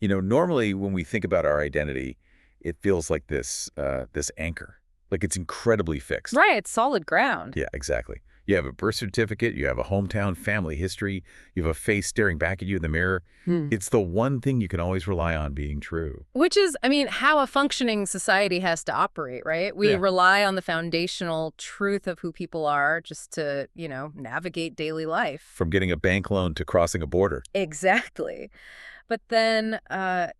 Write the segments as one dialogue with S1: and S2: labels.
S1: Normally when we think about our identity, it feels like this anchor, like it's incredibly fixed.
S2: Right, it's solid ground.
S1: Yeah, exactly. You have a birth certificate, you have a hometown, family history, you have a face staring back at you in the mirror. It's the one thing you can always rely on being true.
S2: Which is, I mean, how a functioning society has to operate, right? We
S1: Yeah.
S2: rely on the foundational truth of who people are just to, navigate daily life.
S1: From getting a bank loan to crossing a border.
S2: Exactly. But then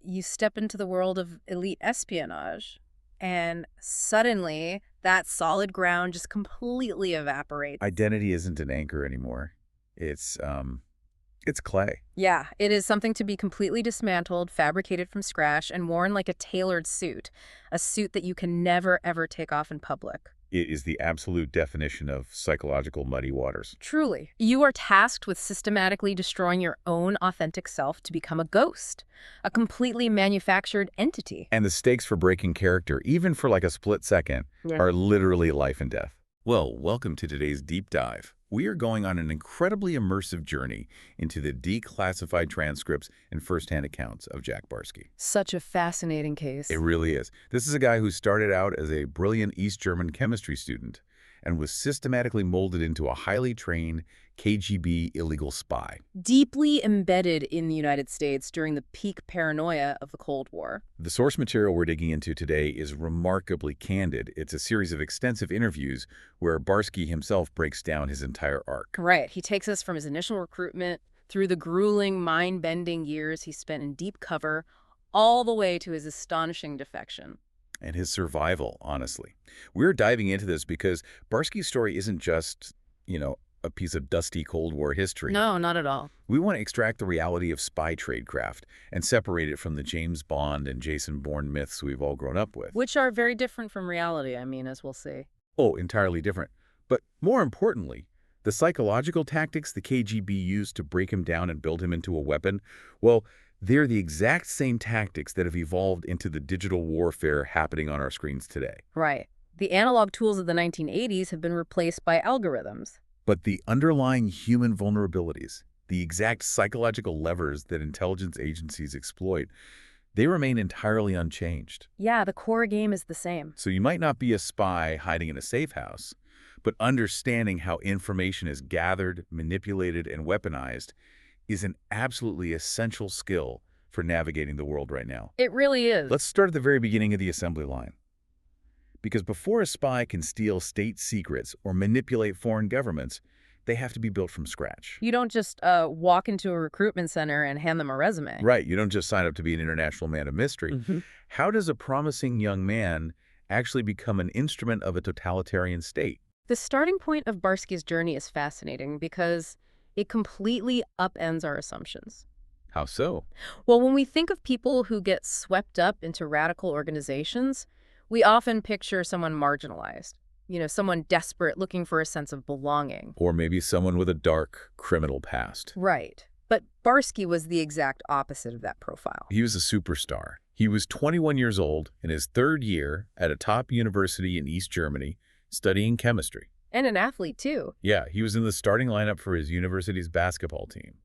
S2: you step into the world of elite espionage, and suddenly that solid ground just completely evaporates.
S1: Identity isn't an anchor anymore. It's clay.
S2: Yeah, it is something to be completely dismantled, fabricated from scratch, and worn like a tailored suit. A suit that you can never, ever take off in public.
S1: It is the absolute definition of psychological muddy waters.
S2: Truly. You are tasked with systematically destroying your own authentic self to become a ghost, a completely manufactured entity.
S1: And the stakes for breaking character, even for like a split second, are literally life and death. Well, welcome to today's deep dive. We are going on an incredibly immersive journey into the declassified transcripts and firsthand accounts of Jack Barsky.
S2: Such a fascinating case.
S1: It really is. This is a guy who started out as a brilliant East German chemistry student and was systematically molded into a highly trained KGB illegal spy.
S2: Deeply embedded in the United States during the peak paranoia of the Cold War.
S1: The source material we're digging into today is remarkably candid. It's a series of extensive interviews where Barsky himself breaks down his entire arc.
S2: Right. He takes us from his initial recruitment through the grueling, mind-bending years he spent in deep cover, all the way to his astonishing defection.
S1: And his survival, honestly. We're diving into this because Barsky's story isn't just, a piece of dusty Cold War history.
S2: No, not at all.
S1: We want to extract the reality of spy tradecraft and separate it from the James Bond and Jason Bourne myths we've all grown up with.
S2: Which are very different from reality, as we'll see.
S1: Oh, entirely different. But more importantly, the psychological tactics the KGB used to break him down and build him into a weapon, well, they're the exact same tactics that have evolved into the digital warfare happening on our screens today.
S2: Right. The analog tools of the 1980s have been replaced by algorithms.
S1: But the underlying human vulnerabilities, the exact psychological levers that intelligence agencies exploit, they remain entirely unchanged.
S2: Yeah, the core game is the same.
S1: So you might not be a spy hiding in a safe house, but understanding how information is gathered, manipulated, and weaponized is an absolutely essential skill for navigating the world right now.
S2: It really is.
S1: Let's start at the very beginning of the assembly line. Because before a spy can steal state secrets or manipulate foreign governments, they have to be built from scratch.
S2: You don't just walk into a recruitment center and hand them a resume.
S1: Right. You don't just sign up to be an international man of mystery. How does a promising young man actually become an instrument of a totalitarian state?
S2: The starting point of Barsky's journey is fascinating because it completely upends our assumptions.
S1: How so?
S2: Well, when we think of people who get swept up into radical organizations, we often picture someone marginalized, someone desperate looking for a sense of belonging.
S1: Or maybe someone with a dark criminal past.
S2: Right. But Barsky was the exact opposite of that profile.
S1: He was a superstar. He was 21 years old in his third year at a top university in East Germany studying chemistry.
S2: And an athlete, too.
S1: Yeah, he was in the starting lineup for his university's basketball team.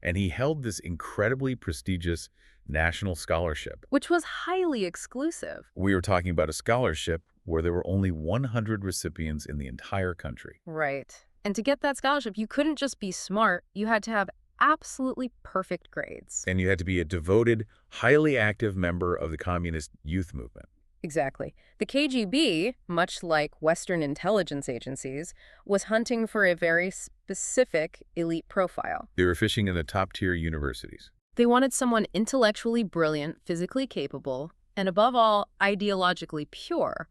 S1: And he held this incredibly prestigious national scholarship.
S2: Which was highly exclusive.
S1: We were talking about a scholarship where there were only 100 recipients in the entire country.
S2: Right. And to get that scholarship, you couldn't just be smart. You had to have absolutely perfect grades.
S1: And you had to be a devoted, highly active member of the communist youth movement.
S2: Exactly. The KGB, much like Western intelligence agencies, was hunting for a very specific elite profile.
S1: They were fishing in the top-tier universities.
S2: They wanted someone intellectually brilliant, physically capable, and above all, ideologically pure.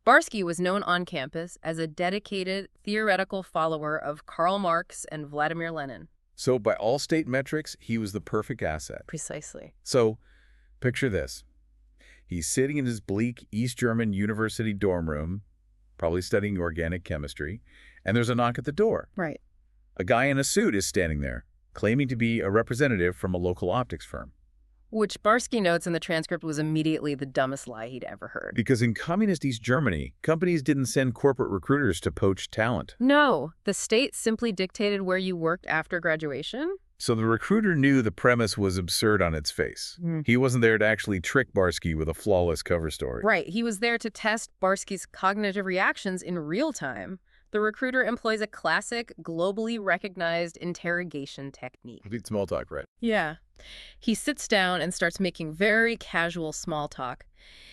S2: Barsky was known on campus as a dedicated, theoretical follower of Karl Marx and Vladimir Lenin.
S1: So by all state metrics, he was the perfect asset.
S2: Precisely.
S1: So picture this. He's sitting in his bleak East German university dorm room, probably studying organic chemistry, and there's a knock at the door.
S2: Right.
S1: A guy in a suit is standing there, claiming to be a representative from a local optics firm.
S2: Which Barsky notes in the transcript was immediately the dumbest lie he'd ever heard.
S1: Because in communist East Germany, companies didn't send corporate recruiters to poach talent.
S2: No, the state simply dictated where you worked after graduation.
S1: So the recruiter knew the premise was absurd on its face. He wasn't there to actually trick Barsky with a flawless cover story.
S2: Right. He was there to test Barsky's cognitive reactions in real time. The recruiter employs a classic, globally recognized interrogation technique.
S1: Complete small talk, right?
S2: Yeah. He sits down and starts making very casual small talk.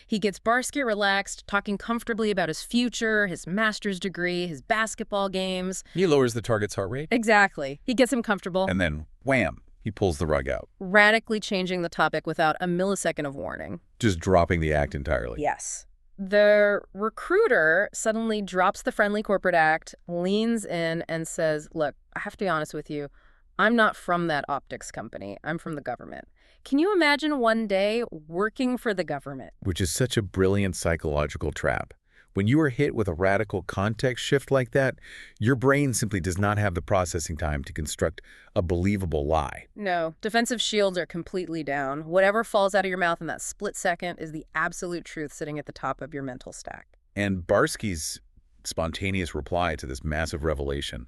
S2: He gets Barsky relaxed, talking comfortably about his future, his master's degree, his basketball games.
S1: He lowers the target's heart rate.
S2: Exactly. He gets him comfortable.
S1: And then, wham, he pulls the rug out.
S2: Radically changing the topic without a millisecond of warning.
S1: Just dropping the act entirely.
S2: Yes. The recruiter suddenly drops the friendly corporate act, leans in, and says, look, I have to be honest with you. I'm not from that optics company. I'm from the government. Can you imagine one day working for the government?
S1: Which is such a brilliant psychological trap. When you are hit with a radical context shift like that, your brain simply does not have the processing time to construct a believable lie.
S2: No, defensive shields are completely down. Whatever falls out of your mouth in that split second is the absolute truth sitting at the top of your mental stack.
S1: And Barsky's spontaneous reply to this massive revelation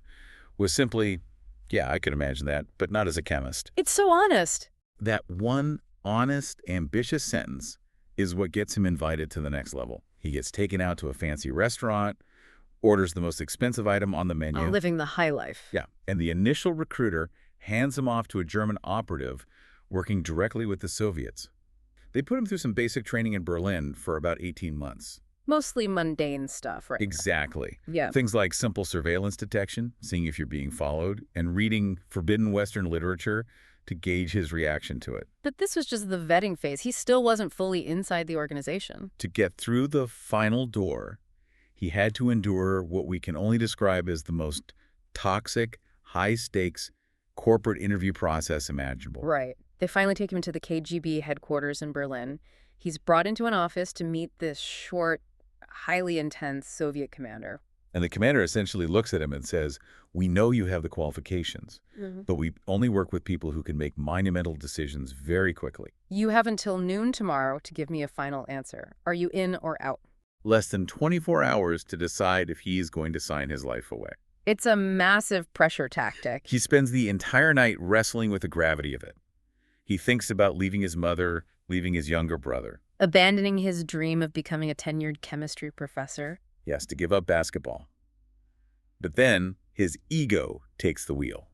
S1: was simply, yeah, I could imagine that, but not as a chemist.
S2: It's so honest.
S1: That one honest, ambitious sentence is what gets him invited to the next level. He gets taken out to a fancy restaurant, orders the most expensive item on the menu.
S2: Living the high life.
S1: Yeah, and the initial recruiter hands him off to a German operative working directly with the Soviets. They put him through some basic training in Berlin for about 18 months.
S2: Mostly mundane stuff, right?
S1: Exactly.
S2: Yeah.
S1: Things like simple surveillance detection, seeing if you're being followed, and reading forbidden Western literature to gauge his reaction to it.
S2: But this was just the vetting phase. He still wasn't fully inside the organization.
S1: To get through the final door, he had to endure what we can only describe as the most toxic, high-stakes corporate interview process imaginable.
S2: Right. They finally take him to the KGB headquarters in Berlin. He's brought into an office to meet this short, highly intense Soviet commander.
S1: And the commander essentially looks at him and says, we know you have the qualifications, but we only work with people who can make monumental decisions very quickly.
S2: You have until noon tomorrow to give me a final answer. Are you in or out?
S1: Less than 24 hours to decide if he is going to sign his life away.
S2: It's a massive pressure tactic.
S1: He spends the entire night wrestling with the gravity of it. He thinks about leaving his mother, leaving his younger brother.
S2: Abandoning his dream of becoming a tenured chemistry professor.
S1: He has to give up basketball. But then his ego takes the wheel.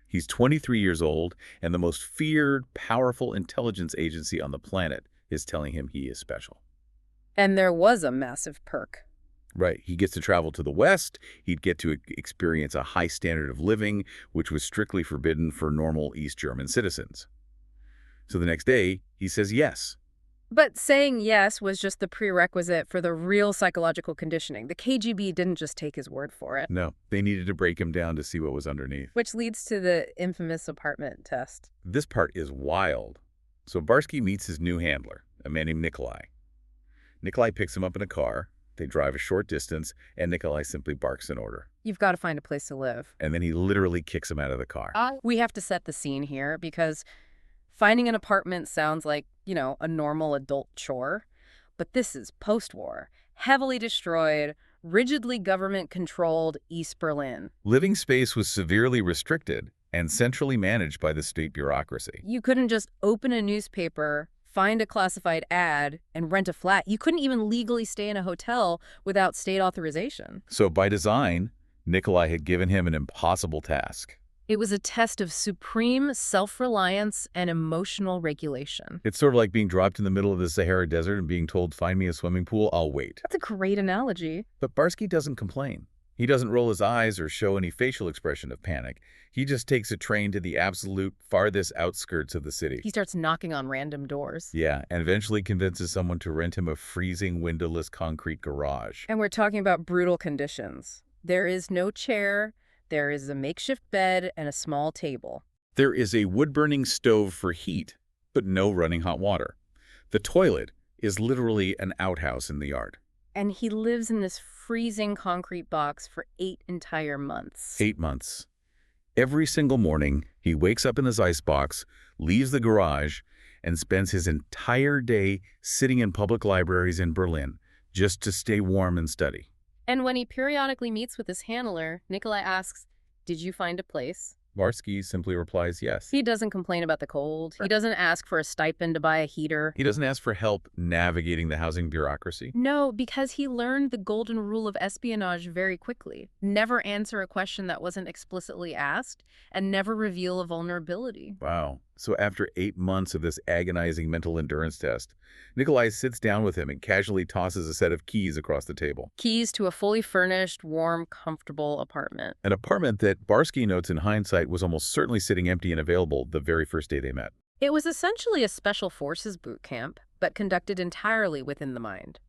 S1: He's 23 years old, and the most feared, powerful intelligence agency on the planet is telling him he is special.
S2: And there was a massive perk.
S1: Right. He gets to travel to the West. He'd get to experience a high standard of living, which was strictly forbidden for normal East German citizens. So the next day, he says yes.
S2: But saying yes was just the prerequisite for the real psychological conditioning. The KGB didn't just take his word for it.
S1: No, they needed to break him down to see what was underneath.
S2: Which leads to the infamous apartment test.
S1: This part is wild. So Barsky meets his new handler, a man named Nikolai. Nikolai picks him up in a car. They drive a short distance, and Nikolai simply barks an order.
S2: You've got to find a place to live.
S1: And then he literally kicks him out of the car.
S2: We have to set the scene here because finding an apartment sounds like, a normal adult chore. But this is post-war, heavily destroyed, rigidly government-controlled East Berlin.
S1: Living space was severely restricted and centrally managed by the state bureaucracy.
S2: You couldn't just open a newspaper, find a classified ad, and rent a flat. You couldn't even legally stay in a hotel without state authorization.
S1: So by design, Nikolai had given him an impossible task.
S2: It was a test of supreme self-reliance and emotional regulation.
S1: It's sort of like being dropped in the middle of the Sahara Desert and being told, find me a swimming pool, I'll wait.
S2: That's a great analogy.
S1: But Barsky doesn't complain. He doesn't roll his eyes or show any facial expression of panic. He just takes a train to the absolute farthest outskirts of the city.
S2: He starts knocking on random doors.
S1: Yeah, and eventually convinces someone to rent him a freezing, windowless concrete garage.
S2: And we're talking about brutal conditions. There is no chair. There is a makeshift bed and a small table.
S1: There is a wood-burning stove for heat, but no running hot water. The toilet is literally an outhouse in the yard.
S2: And he lives in this freezing concrete box for 8 entire months.
S1: 8 months. Every single morning, he wakes up in his icebox, leaves the garage, and spends his entire day sitting in public libraries in Berlin just to stay warm and study.
S2: And when he periodically meets with his handler, Nikolai asks, did you find a place?
S1: Barsky simply replies yes.
S2: He doesn't complain about the cold. He doesn't ask for a stipend to buy a heater.
S1: He doesn't ask for help navigating the housing bureaucracy.
S2: No, because he learned the golden rule of espionage very quickly. Never answer a question that wasn't explicitly asked, and never reveal a vulnerability.
S1: Wow. So after 8 months of this agonizing mental endurance test, Nikolai sits down with him and casually tosses a set of keys across the table.
S2: Keys to a fully furnished, warm, comfortable apartment.
S1: An apartment that Barsky notes in hindsight was almost certainly sitting empty and available the very first day they met.
S2: It was essentially a special forces boot camp, but conducted entirely within the mind.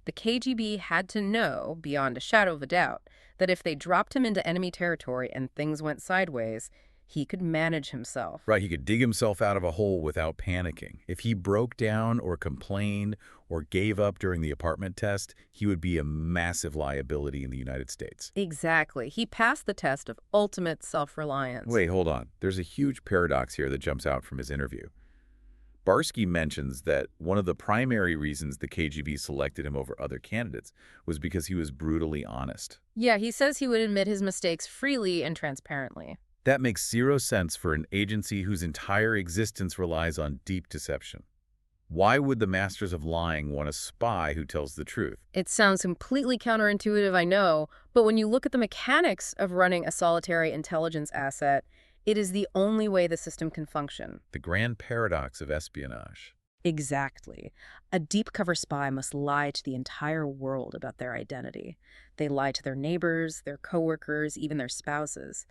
S2: The KGB had to know, beyond a shadow of a doubt, that if they dropped him into enemy territory and things went sideways, he could manage himself.
S1: Right, he could dig himself out of a hole without panicking. If he broke down or complained or gave up during the apartment test, he would be a massive liability in the United States.
S2: Exactly. He passed the test of ultimate self-reliance.
S1: Wait, hold on. There's a huge paradox here that jumps out from his interview. Barsky mentions that one of the primary reasons the KGB selected him over other candidates was because he was brutally honest.
S2: Yeah, he says he would admit his mistakes freely and transparently.
S1: That makes zero sense for an agency whose entire existence relies on deep deception. Why would the masters of lying want a spy who tells the truth?
S2: It sounds completely counterintuitive, I know, but when you look at the mechanics of running a solitary intelligence asset, it is the only way the system can function.
S1: The grand paradox of espionage.
S2: Exactly. A deep cover spy must lie to the entire world about their identity. They lie to their neighbors, their coworkers, even their spouses.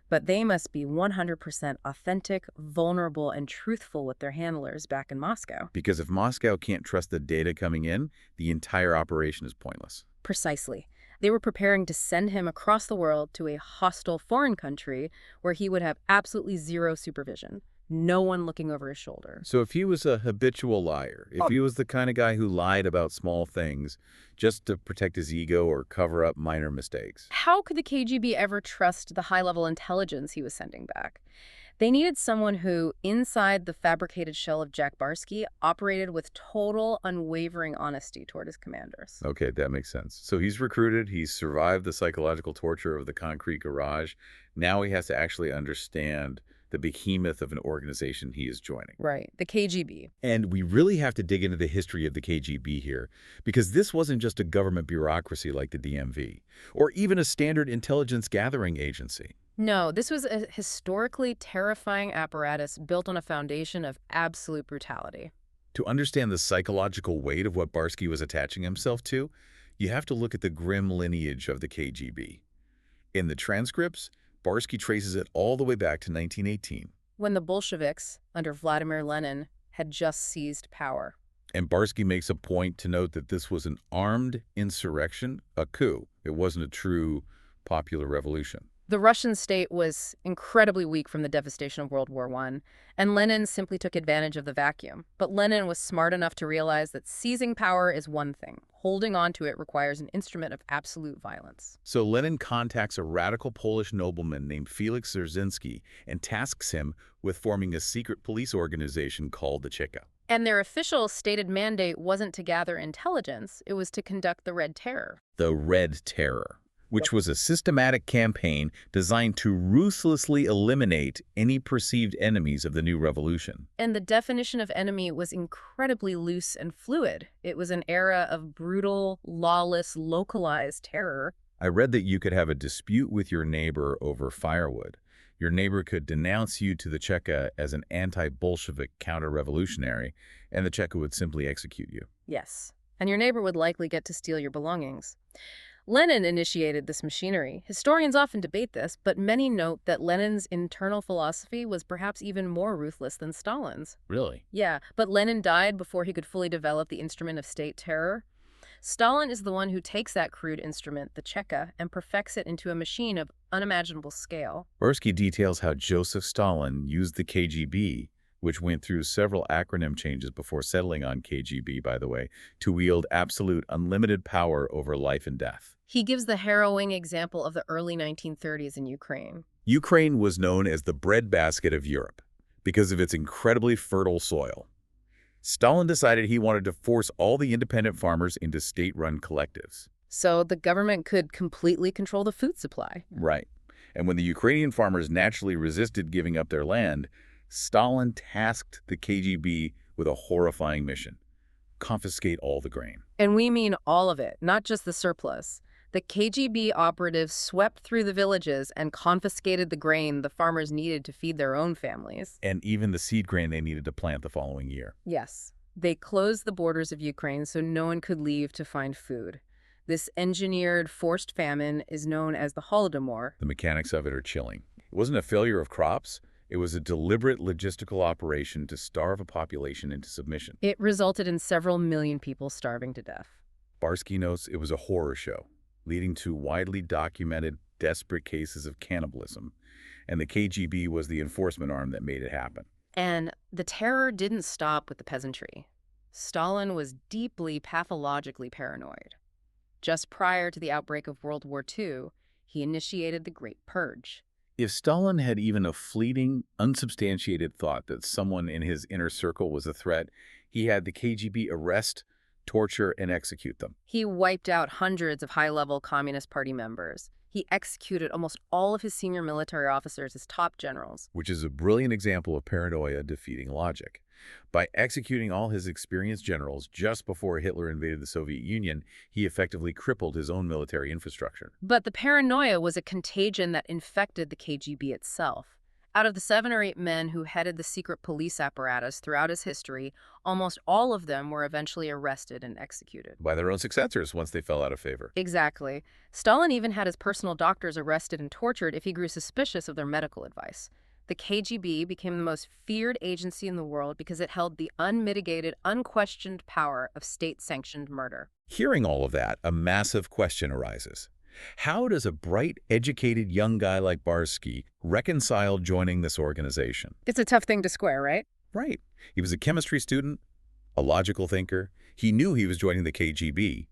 S2: But they must be 100% authentic, vulnerable, and truthful with their handlers back in Moscow.
S1: Because if Moscow can't trust the data coming in, the entire operation is pointless.
S2: Precisely. They were preparing to send him across the world to a hostile foreign country where he would have absolutely zero supervision. No one looking over his shoulder.
S1: So if he was a habitual liar, if he was the kind of guy who lied about small things just to protect his ego or cover up minor mistakes,
S2: how could the KGB ever trust the high-level intelligence he was sending back? They needed someone who, inside the fabricated shell of Jack Barsky, operated with total, unwavering honesty toward his commanders.
S1: Okay, that makes sense. So he's recruited, he's survived the psychological torture of the concrete garage. Now he has to actually understand the behemoth of an organization he is joining.
S2: Right, the KGB.
S1: And we really have to dig into the history of the KGB here, because this wasn't just a government bureaucracy like the DMV, or even a standard intelligence gathering agency.
S2: No, this was a historically terrifying apparatus built on a foundation of absolute brutality.
S1: To understand the psychological weight of what Barsky was attaching himself to, you have to look at the grim lineage of the KGB. In the transcripts, Barsky traces it all the way back to 1918.
S2: When the Bolsheviks, under Vladimir Lenin, had just seized power.
S1: And Barsky makes a point to note that this was an armed insurrection, a coup. It wasn't a true popular revolution.
S2: The Russian state was incredibly weak from the devastation of World War I, and Lenin simply took advantage of the vacuum. But Lenin was smart enough to realize that seizing power is one thing. Holding on to it requires an instrument of absolute violence.
S1: So Lenin contacts a radical Polish nobleman named Felix Dzerzhinsky and tasks him with forming a secret police organization called the Cheka.
S2: And their official stated mandate wasn't to gather intelligence, it was to conduct the Red Terror.
S1: The Red Terror, which was a systematic campaign designed to ruthlessly eliminate any perceived enemies of the new revolution.
S2: And the definition of enemy was incredibly loose and fluid. It was an era of brutal, lawless, localized terror.
S1: I read that you could have a dispute with your neighbor over firewood. Your neighbor could denounce you to the Cheka as an anti-Bolshevik counter-revolutionary, and the Cheka would simply execute you.
S2: Yes, and your neighbor would likely get to steal your belongings. Lenin initiated this machinery. Historians often debate this, but many note that Lenin's internal philosophy was perhaps even more ruthless than Stalin's.
S1: Really?
S2: Yeah, but Lenin died before he could fully develop the instrument of state terror. Stalin is the one who takes that crude instrument, the Cheka, and perfects it into a machine of unimaginable scale.
S1: Barsky details how Joseph Stalin used the KGB, which went through several acronym changes before settling on KGB, by the way, to wield absolute unlimited power over life and death.
S2: He gives the harrowing example of the early 1930s in Ukraine.
S1: Ukraine was known as the breadbasket of Europe because of its incredibly fertile soil. Stalin decided he wanted to force all the independent farmers into state-run collectives.
S2: So the government could completely control the food supply.
S1: Right. And when the Ukrainian farmers naturally resisted giving up their land, Stalin tasked the KGB with a horrifying mission: confiscate all the grain.
S2: And we mean all of it, not just the surplus. The KGB operatives swept through the villages and confiscated the grain the farmers needed to feed their own families.
S1: And even the seed grain they needed to plant the following year.
S2: Yes. They closed the borders of Ukraine so no one could leave to find food. This engineered forced famine is known as the Holodomor.
S1: The mechanics of it are chilling. It wasn't a failure of crops. It was a deliberate logistical operation to starve a population into submission.
S2: It resulted in several million people starving to death.
S1: Barsky notes it was a horror show, leading to widely documented desperate cases of cannibalism, and the KGB was the enforcement arm that made it happen.
S2: And the terror didn't stop with the peasantry. Stalin was deeply pathologically paranoid. Just prior to the outbreak of World War II, he initiated the Great Purge.
S1: If Stalin had even a fleeting, unsubstantiated thought that someone in his inner circle was a threat, he had the KGB arrest, torture, and execute them.
S2: He wiped out hundreds of high-level Communist Party members. He executed almost all of his senior military officers as top generals.
S1: Which is a brilliant example of paranoia defeating logic. By executing all his experienced generals just before Hitler invaded the Soviet Union, he effectively crippled his own military infrastructure.
S2: But the paranoia was a contagion that infected the KGB itself. Out of the 7 or 8 men who headed the secret police apparatus throughout his history, almost all of them were eventually arrested and executed.
S1: By their own successors once they fell out of favor.
S2: Exactly. Stalin even had his personal doctors arrested and tortured if he grew suspicious of their medical advice. The KGB became the most feared agency in the world because it held the unmitigated, unquestioned power of state-sanctioned murder.
S1: Hearing all of that, a massive question arises. How does a bright, educated young guy like Barsky reconcile joining this organization?
S2: It's a tough thing to square, right?
S1: Right. He was a chemistry student, a logical thinker. He knew he was joining the KGB.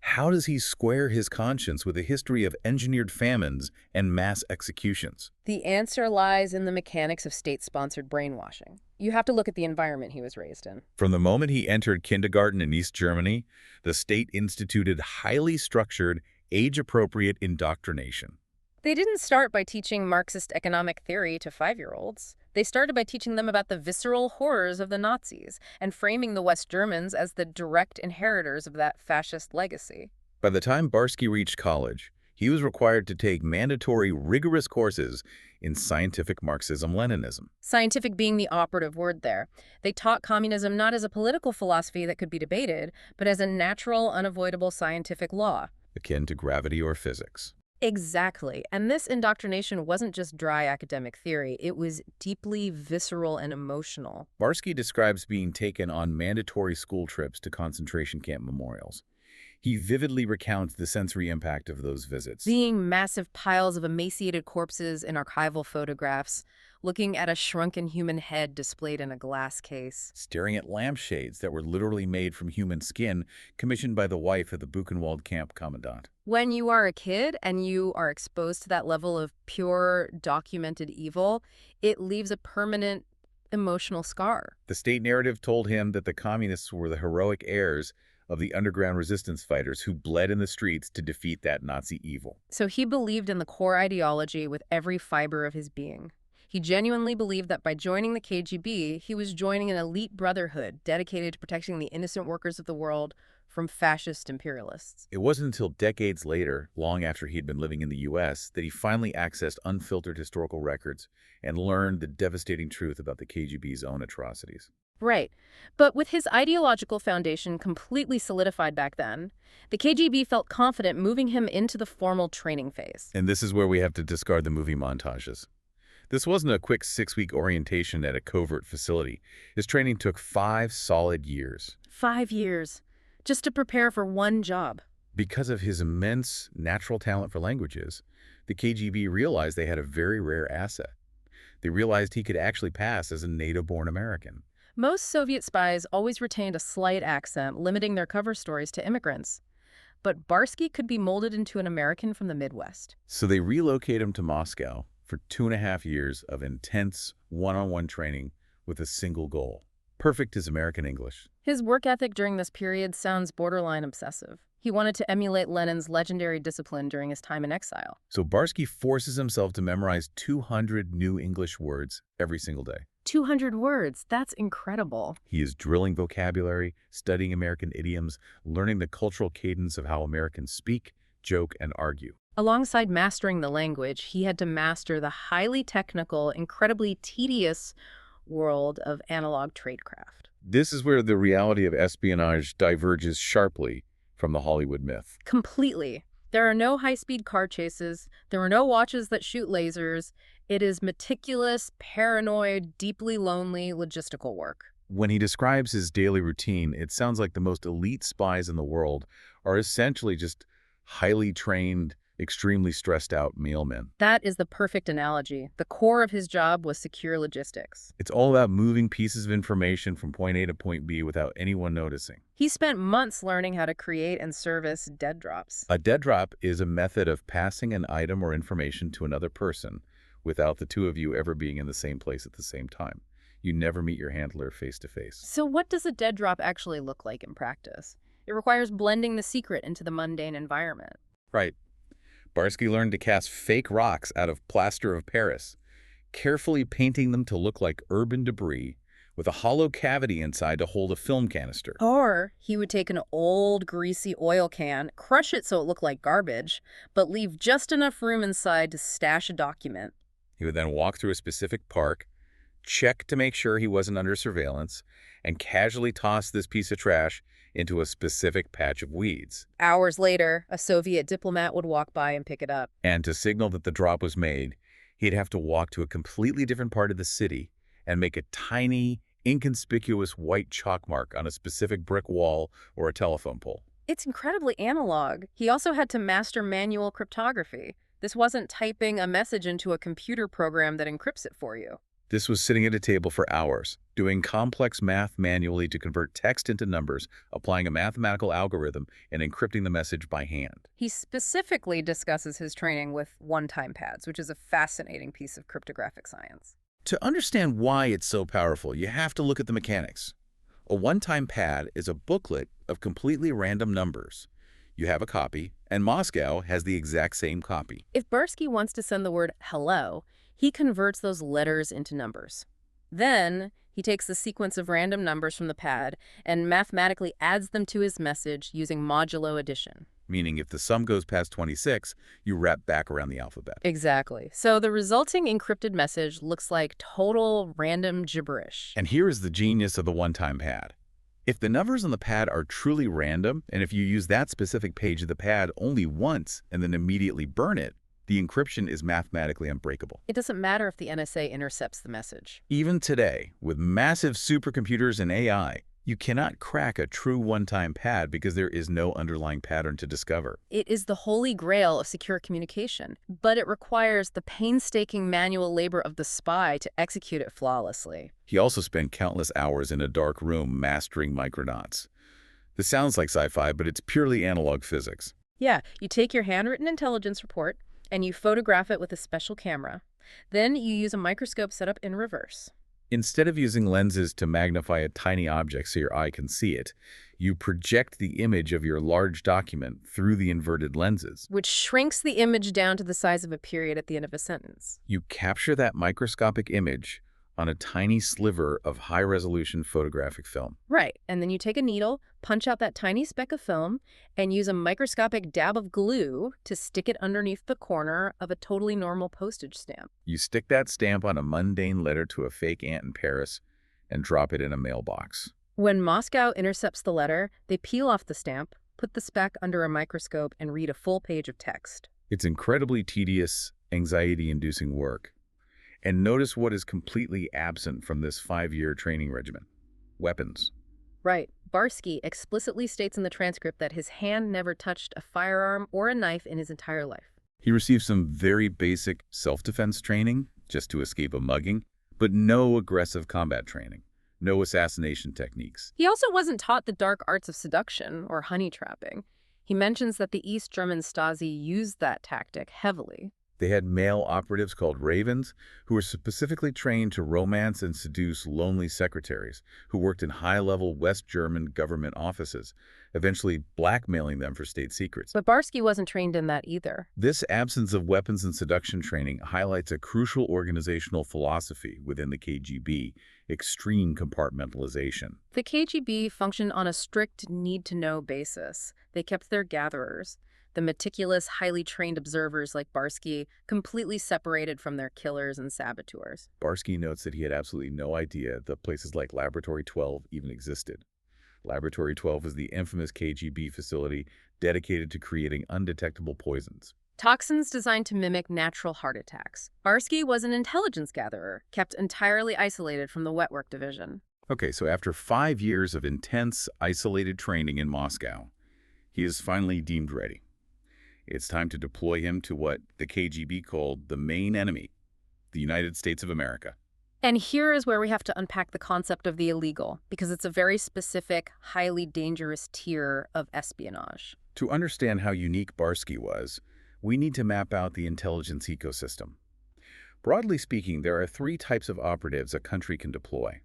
S1: How does he square his conscience with a history of engineered famines and mass executions?
S2: The answer lies in the mechanics of state-sponsored brainwashing. You have to look at the environment he was raised in.
S1: From the moment he entered kindergarten in East Germany, the state instituted highly structured, age-appropriate indoctrination.
S2: They didn't start by teaching Marxist economic theory to 5-year-olds. They started by teaching them about the visceral horrors of the Nazis and framing the West Germans as the direct inheritors of that fascist legacy.
S1: By the time Barsky reached college, he was required to take mandatory, rigorous courses in scientific Marxism-Leninism.
S2: Scientific being the operative word there. They taught communism not as a political philosophy that could be debated, but as a natural, unavoidable scientific law.
S1: Akin to gravity or physics.
S2: Exactly. And this indoctrination wasn't just dry academic theory. It was deeply visceral and emotional.
S1: Barsky describes being taken on mandatory school trips to concentration camp memorials. He vividly recounts the sensory impact of those visits.
S2: Seeing massive piles of emaciated corpses in archival photographs, looking at a shrunken human head displayed in a glass case.
S1: Staring at lampshades that were literally made from human skin, commissioned by the wife of the Buchenwald camp commandant.
S2: When you are a kid and you are exposed to that level of pure, documented evil, it leaves a permanent emotional scar.
S1: The state narrative told him that the communists were the heroic heirs of the underground resistance fighters who bled in the streets to defeat that Nazi evil.
S2: So he believed in the core ideology with every fiber of his being. He genuinely believed that by joining the KGB, he was joining an elite brotherhood dedicated to protecting the innocent workers of the world from fascist imperialists.
S1: It wasn't until decades later, long after he'd been living in the U.S., that he finally accessed unfiltered historical records and learned the devastating truth about the KGB's own atrocities.
S2: Right. But with his ideological foundation completely solidified back then, the KGB felt confident moving him into the formal training phase.
S1: And this is where we have to discard the movie montages. This wasn't a quick 6-week orientation at a covert facility. His training took 5 solid years.
S2: 5 years, just to prepare for one job.
S1: Because of his immense natural talent for languages, the KGB realized they had a very rare asset. They realized he could actually pass as a native-born American.
S2: Most Soviet spies always retained a slight accent, limiting their cover stories to immigrants. But Barsky could be molded into an American from the Midwest.
S1: So they relocate him to Moscow for 2.5 years of intense one-on-one training with a single goal: perfect his American English.
S2: His work ethic during this period sounds borderline obsessive. He wanted to emulate Lenin's legendary discipline during his time in exile.
S1: So Barsky forces himself to memorize 200 new English words every single day.
S2: 200 words. That's incredible.
S1: He is drilling vocabulary, studying American idioms, learning the cultural cadence of how Americans speak, joke, and argue.
S2: Alongside mastering the language, he had to master the highly technical, incredibly tedious world of analog tradecraft.
S1: This is where the reality of espionage diverges sharply from the Hollywood myth.
S2: Completely. There are no high-speed car chases. There are no watches that shoot lasers. It is meticulous, paranoid, deeply lonely logistical work.
S1: When he describes his daily routine, it sounds like the most elite spies in the world are essentially just highly trained, extremely stressed out mailmen.
S2: That is the perfect analogy. The core of his job was secure logistics.
S1: It's all about moving pieces of information from point A to point B without anyone noticing.
S2: He spent months learning how to create and service dead drops.
S1: A dead drop is a method of passing an item or information to another person without the two of you ever being in the same place at the same time. You never meet your handler face to face.
S2: So what does a dead drop actually look like in practice? It requires blending the secret into the mundane environment.
S1: Right. Barsky learned to cast fake rocks out of plaster of Paris, carefully painting them to look like urban debris with a hollow cavity inside to hold a film canister.
S2: Or he would take an old, greasy oil can, crush it so it looked like garbage, but leave just enough room inside to stash a document.
S1: He would then walk through a specific park, check to make sure he wasn't under surveillance, and casually toss this piece of trash into a specific patch of weeds.
S2: Hours later, a Soviet diplomat would walk by and pick it up.
S1: And to signal that the drop was made, he'd have to walk to a completely different part of the city and make a tiny, inconspicuous white chalk mark on a specific brick wall or a telephone pole.
S2: It's incredibly analog. He also had to master manual cryptography. This wasn't typing a message into a computer program that encrypts it for you.
S1: This was sitting at a table for hours, doing complex math manually to convert text into numbers, applying a mathematical algorithm, and encrypting the message by hand.
S2: He specifically discusses his training with one-time pads, which is a fascinating piece of cryptographic science.
S1: To understand why it's so powerful, you have to look at the mechanics. A one-time pad is a booklet of completely random numbers. You have a copy, and Moscow has the exact same copy.
S2: If Barsky wants to send the word hello, he converts those letters into numbers. Then he takes the sequence of random numbers from the pad and mathematically adds them to his message using modulo addition.
S1: Meaning if the sum goes past 26, you wrap back around the alphabet.
S2: Exactly. So the resulting encrypted message looks like total random gibberish.
S1: And here is the genius of the one-time pad. If the numbers on the pad are truly random, and if you use that specific page of the pad only once and then immediately burn it, the encryption is mathematically unbreakable.
S2: It doesn't matter if the NSA intercepts the message.
S1: Even today, with massive supercomputers and AI, you cannot crack a true one-time pad because there is no underlying pattern to discover.
S2: It is the holy grail of secure communication, but it requires the painstaking manual labor of the spy to execute it flawlessly.
S1: He also spent countless hours in a dark room mastering micronauts. This sounds like sci-fi, but it's purely analog physics.
S2: Yeah, you take your handwritten intelligence report and you photograph it with a special camera. Then you use a microscope set up in reverse.
S1: Instead of using lenses to magnify a tiny object so your eye can see it, you project the image of your large document through the inverted lenses,
S2: which shrinks the image down to the size of a period at the end of a sentence.
S1: You capture that microscopic image on a tiny sliver of high-resolution photographic film.
S2: Right, and then you take a needle, punch out that tiny speck of film, and use a microscopic dab of glue to stick it underneath the corner of a totally normal postage stamp.
S1: You stick that stamp on a mundane letter to a fake aunt in Paris and drop it in a mailbox.
S2: When Moscow intercepts the letter, they peel off the stamp, put the speck under a microscope, and read a full page of text.
S1: It's incredibly tedious, anxiety-inducing work. And notice what is completely absent from this 5-year training regimen: weapons.
S2: Right. Barsky explicitly states in the transcript that his hand never touched a firearm or a knife in his entire life.
S1: He received some very basic self-defense training just to escape a mugging, but no aggressive combat training, no assassination techniques.
S2: He also wasn't taught the dark arts of seduction or honey trapping. He mentions that the East German Stasi used that tactic heavily.
S1: They had male operatives called ravens who were specifically trained to romance and seduce lonely secretaries who worked in high-level West German government offices, eventually blackmailing them for state secrets.
S2: But Barsky wasn't trained in that either.
S1: This absence of weapons and seduction training highlights a crucial organizational philosophy within the KGB: extreme compartmentalization.
S2: The KGB functioned on a strict need-to-know basis. They kept their gatherers, the meticulous, highly trained observers like Barsky, completely separated from their killers and saboteurs.
S1: Barsky notes that he had absolutely no idea that places like Laboratory 12 even existed. Laboratory 12 was the infamous KGB facility dedicated to creating undetectable poisons.
S2: Toxins designed to mimic natural heart attacks. Barsky was an intelligence gatherer, kept entirely isolated from the wet-work division.
S1: Okay, so after 5 years of intense, isolated training in Moscow, he is finally deemed ready. It's time to deploy him to what the KGB called the main enemy, the United States of America.
S2: And here is where we have to unpack the concept of the illegal, because it's a very specific, highly dangerous tier of espionage.
S1: To understand how unique Barsky was, we need to map out the intelligence ecosystem. Broadly speaking, there are 3 types of operatives a country can deploy.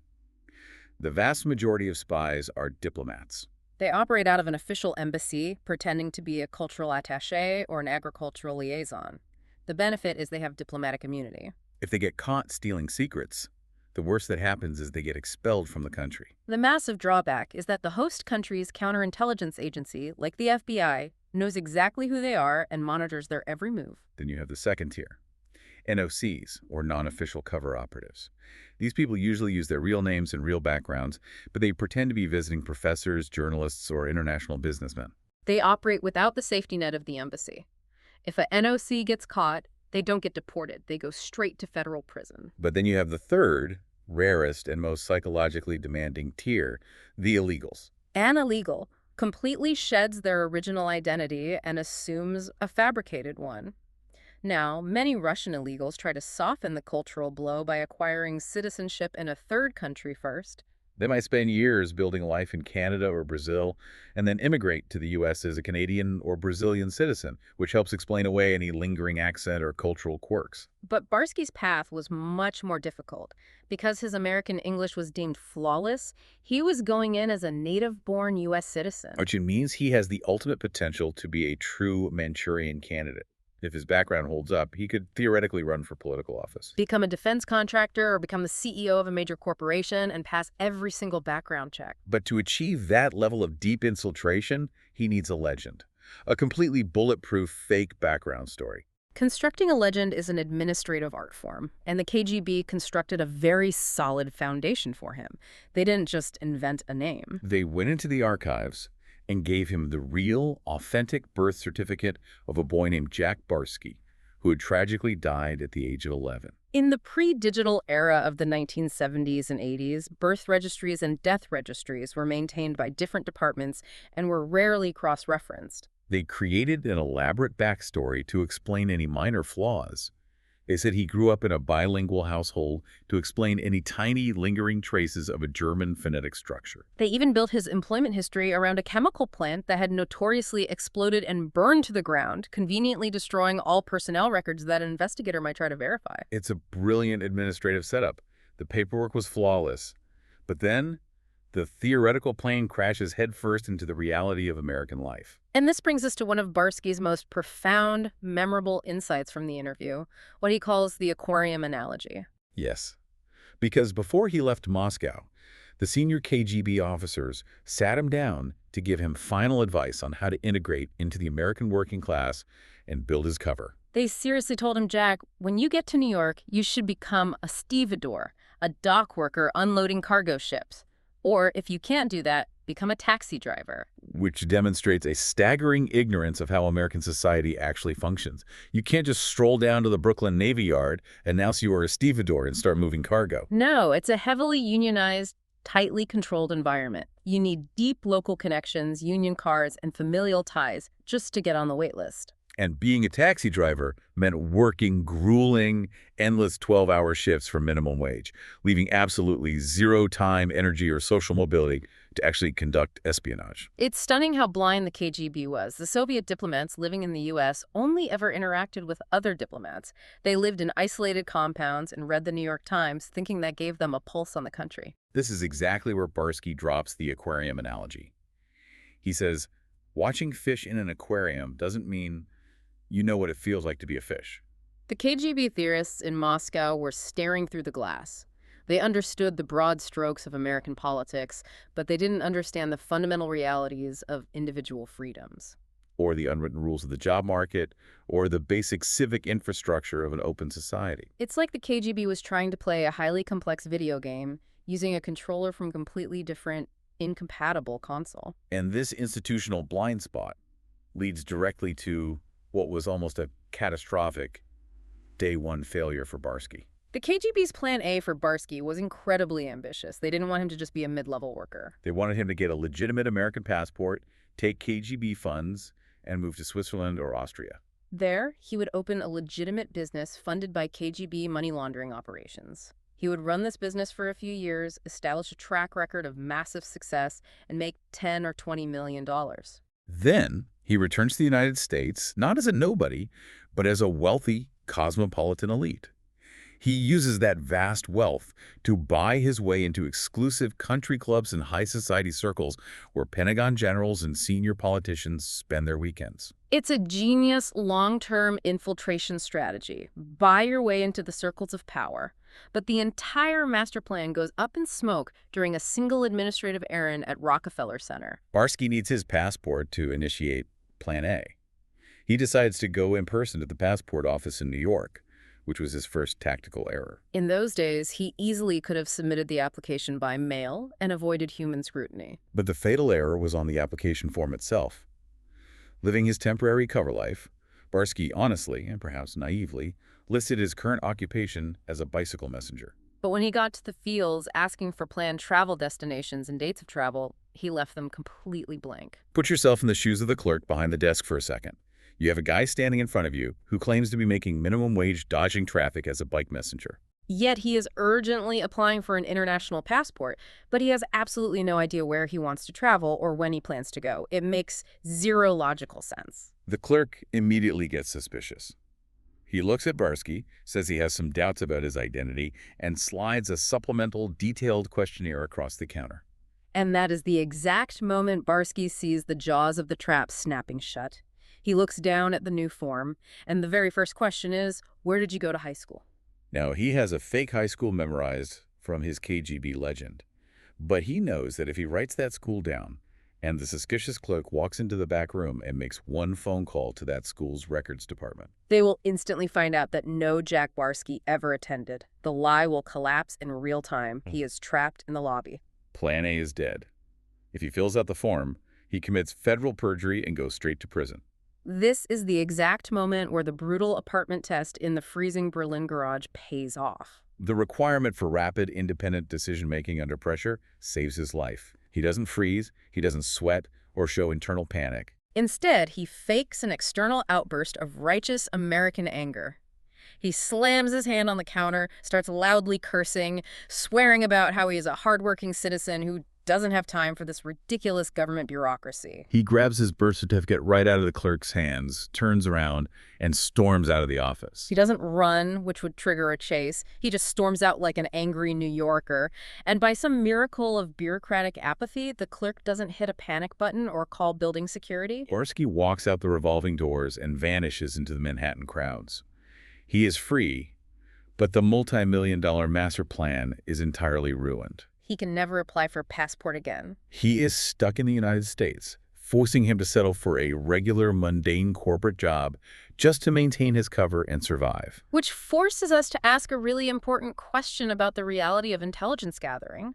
S1: The vast majority of spies are diplomats.
S2: They operate out of an official embassy, pretending to be a cultural attaché or an agricultural liaison. The benefit is they have diplomatic immunity.
S1: If they get caught stealing secrets, the worst that happens is they get expelled from the country.
S2: The massive drawback is that the host country's counterintelligence agency, like the FBI, knows exactly who they are and monitors their every move.
S1: Then you have the second tier, NOCs, or non-official cover operatives. These people usually use their real names and real backgrounds, but they pretend to be visiting professors, journalists, or international businessmen.
S2: They operate without the safety net of the embassy. If a NOC gets caught, they don't get deported. They go straight to federal prison.
S1: But then you have the third, rarest, and most psychologically demanding tier, the illegals.
S2: An illegal completely sheds their original identity and assumes a fabricated one. Now, many Russian illegals try to soften the cultural blow by acquiring citizenship in a third country first.
S1: They might spend years building life in Canada or Brazil and then immigrate to the U.S. as a Canadian or Brazilian citizen, which helps explain away any lingering accent or cultural quirks.
S2: But Barsky's path was much more difficult. Because his American English was deemed flawless, he was going in as a native-born U.S. citizen.
S1: Which means he has the ultimate potential to be a true Manchurian candidate. If his background holds up, he could theoretically run for political office.
S2: Become a defense contractor or become the CEO of a major corporation and pass every single background check.
S1: But to achieve that level of deep infiltration, he needs a legend. A completely bulletproof fake background story.
S2: Constructing a legend is an administrative art form, and the KGB constructed a very solid foundation for him. They didn't just invent a name.
S1: They went into the archives and gave him the real, authentic birth certificate of a boy named Jack Barsky, who had tragically died at the age of 11.
S2: In the pre-digital era of the 1970s and 80s, birth registries and death registries were maintained by different departments and were rarely cross-referenced.
S1: They created an elaborate backstory to explain any minor flaws. They said he grew up in a bilingual household to explain any tiny, lingering traces of a German phonetic structure.
S2: They even built his employment history around a chemical plant that had notoriously exploded and burned to the ground, conveniently destroying all personnel records that an investigator might try to verify.
S1: It's a brilliant administrative setup. The paperwork was flawless. But then, the theoretical plane crashes headfirst into the reality of American life.
S2: And this brings us to one of Barsky's most profound, memorable insights from the interview, what he calls the aquarium analogy.
S1: Yes, because before he left Moscow, the senior KGB officers sat him down to give him final advice on how to integrate into the American working class and build his cover.
S2: They seriously told him, Jack, when you get to New York, you should become a stevedore, a dock worker unloading cargo ships. Or, if you can't do that, become a taxi driver.
S1: Which demonstrates a staggering ignorance of how American society actually functions. You can't just stroll down to the Brooklyn Navy Yard, announce you are a stevedore, and start moving cargo.
S2: No, it's a heavily unionized, tightly controlled environment. You need deep local connections, union cards, and familial ties just to get on the wait list.
S1: And being a taxi driver meant working grueling, endless 12-hour shifts for minimum wage, leaving absolutely zero time, energy, or social mobility to actually conduct espionage.
S2: It's stunning how blind the KGB was. The Soviet diplomats living in the U.S. only ever interacted with other diplomats. They lived in isolated compounds and read the New York Times, thinking that gave them a pulse on the country.
S1: This is exactly where Barsky drops the aquarium analogy. He says, watching fish in an aquarium doesn't mean you know what it feels like to be a fish.
S2: The KGB theorists in Moscow were staring through the glass. They understood the broad strokes of American politics, but they didn't understand the fundamental realities of individual freedoms.
S1: Or the unwritten rules of the job market, or the basic civic infrastructure of an open society.
S2: It's like the KGB was trying to play a highly complex video game using a controller from completely different, incompatible console.
S1: And this institutional blind spot leads directly to what was almost a catastrophic day one failure for Barsky.
S2: The KGB's plan A for Barsky was incredibly ambitious. They didn't want him to just be a mid-level worker.
S1: They wanted him to get a legitimate American passport, take KGB funds, and move to Switzerland or Austria.
S2: There, he would open a legitimate business funded by KGB money laundering operations. He would run this business for a few years, establish a track record of massive success, and make $10 or $20 million.
S1: Then, he returns to the United States, not as a nobody, but as a wealthy, cosmopolitan elite. He uses that vast wealth to buy his way into exclusive country clubs and high society circles where Pentagon generals and senior politicians spend their weekends.
S2: It's a genius long-term infiltration strategy. Buy your way into the circles of power. But the entire master plan goes up in smoke during a single administrative errand at Rockefeller Center.
S1: Barsky needs his passport to initiate Plan A. He decides to go in person to the passport office in New York, which was his first tactical error.
S2: In those days, he easily could have submitted the application by mail and avoided human scrutiny.
S1: But the fatal error was on the application form itself. Living his temporary cover life, Barsky honestly, and perhaps naively, listed his current occupation as a bicycle messenger.
S2: But when he got to the fields asking for planned travel destinations and dates of travel, he left them completely blank.
S1: Put yourself in the shoes of the clerk behind the desk for a second. You have a guy standing in front of you who claims to be making minimum wage dodging traffic as a bike messenger.
S2: Yet he is urgently applying for an international passport, but he has absolutely no idea where he wants to travel or when he plans to go. It makes zero logical sense.
S1: The clerk immediately gets suspicious. He looks at Barsky, says he has some doubts about his identity, and slides a supplemental, detailed questionnaire across the counter.
S2: And that is the exact moment Barsky sees the jaws of the trap snapping shut. He looks down at the new form, and the very first question is, where did you go to high school?
S1: Now, he has a fake high school memorized from his KGB legend, but he knows that if he writes that school down, and the suspicious clerk walks into the back room and makes one phone call to that school's records department,
S2: they will instantly find out that no Jack Barsky ever attended. The lie will collapse in real time. He is trapped in the lobby.
S1: Plan A is dead. If he fills out the form, he commits federal perjury and goes straight to prison.
S2: This is the exact moment where the brutal apartment test in the freezing Berlin garage pays off.
S1: The requirement for rapid, independent decision-making under pressure saves his life. He doesn't freeze, he doesn't sweat, or show internal panic.
S2: Instead, he fakes an external outburst of righteous American anger. He slams his hand on the counter, starts loudly cursing, swearing about how he is a hardworking citizen who doesn't have time for this ridiculous government bureaucracy.
S1: He grabs his birth certificate right out of the clerk's hands, turns around, and storms out of the office.
S2: He doesn't run, which would trigger a chase. He just storms out like an angry New Yorker. And by some miracle of bureaucratic apathy, the clerk doesn't hit a panic button or call building security.
S1: Barsky walks out the revolving doors and vanishes into the Manhattan crowds. He is free, but the multi-million-dollar master plan is entirely ruined.
S2: He can never apply for a passport again.
S1: He is stuck in the United States, forcing him to settle for a regular, mundane corporate job just to maintain his cover and survive.
S2: Which forces us to ask a really important question about the reality of intelligence gathering.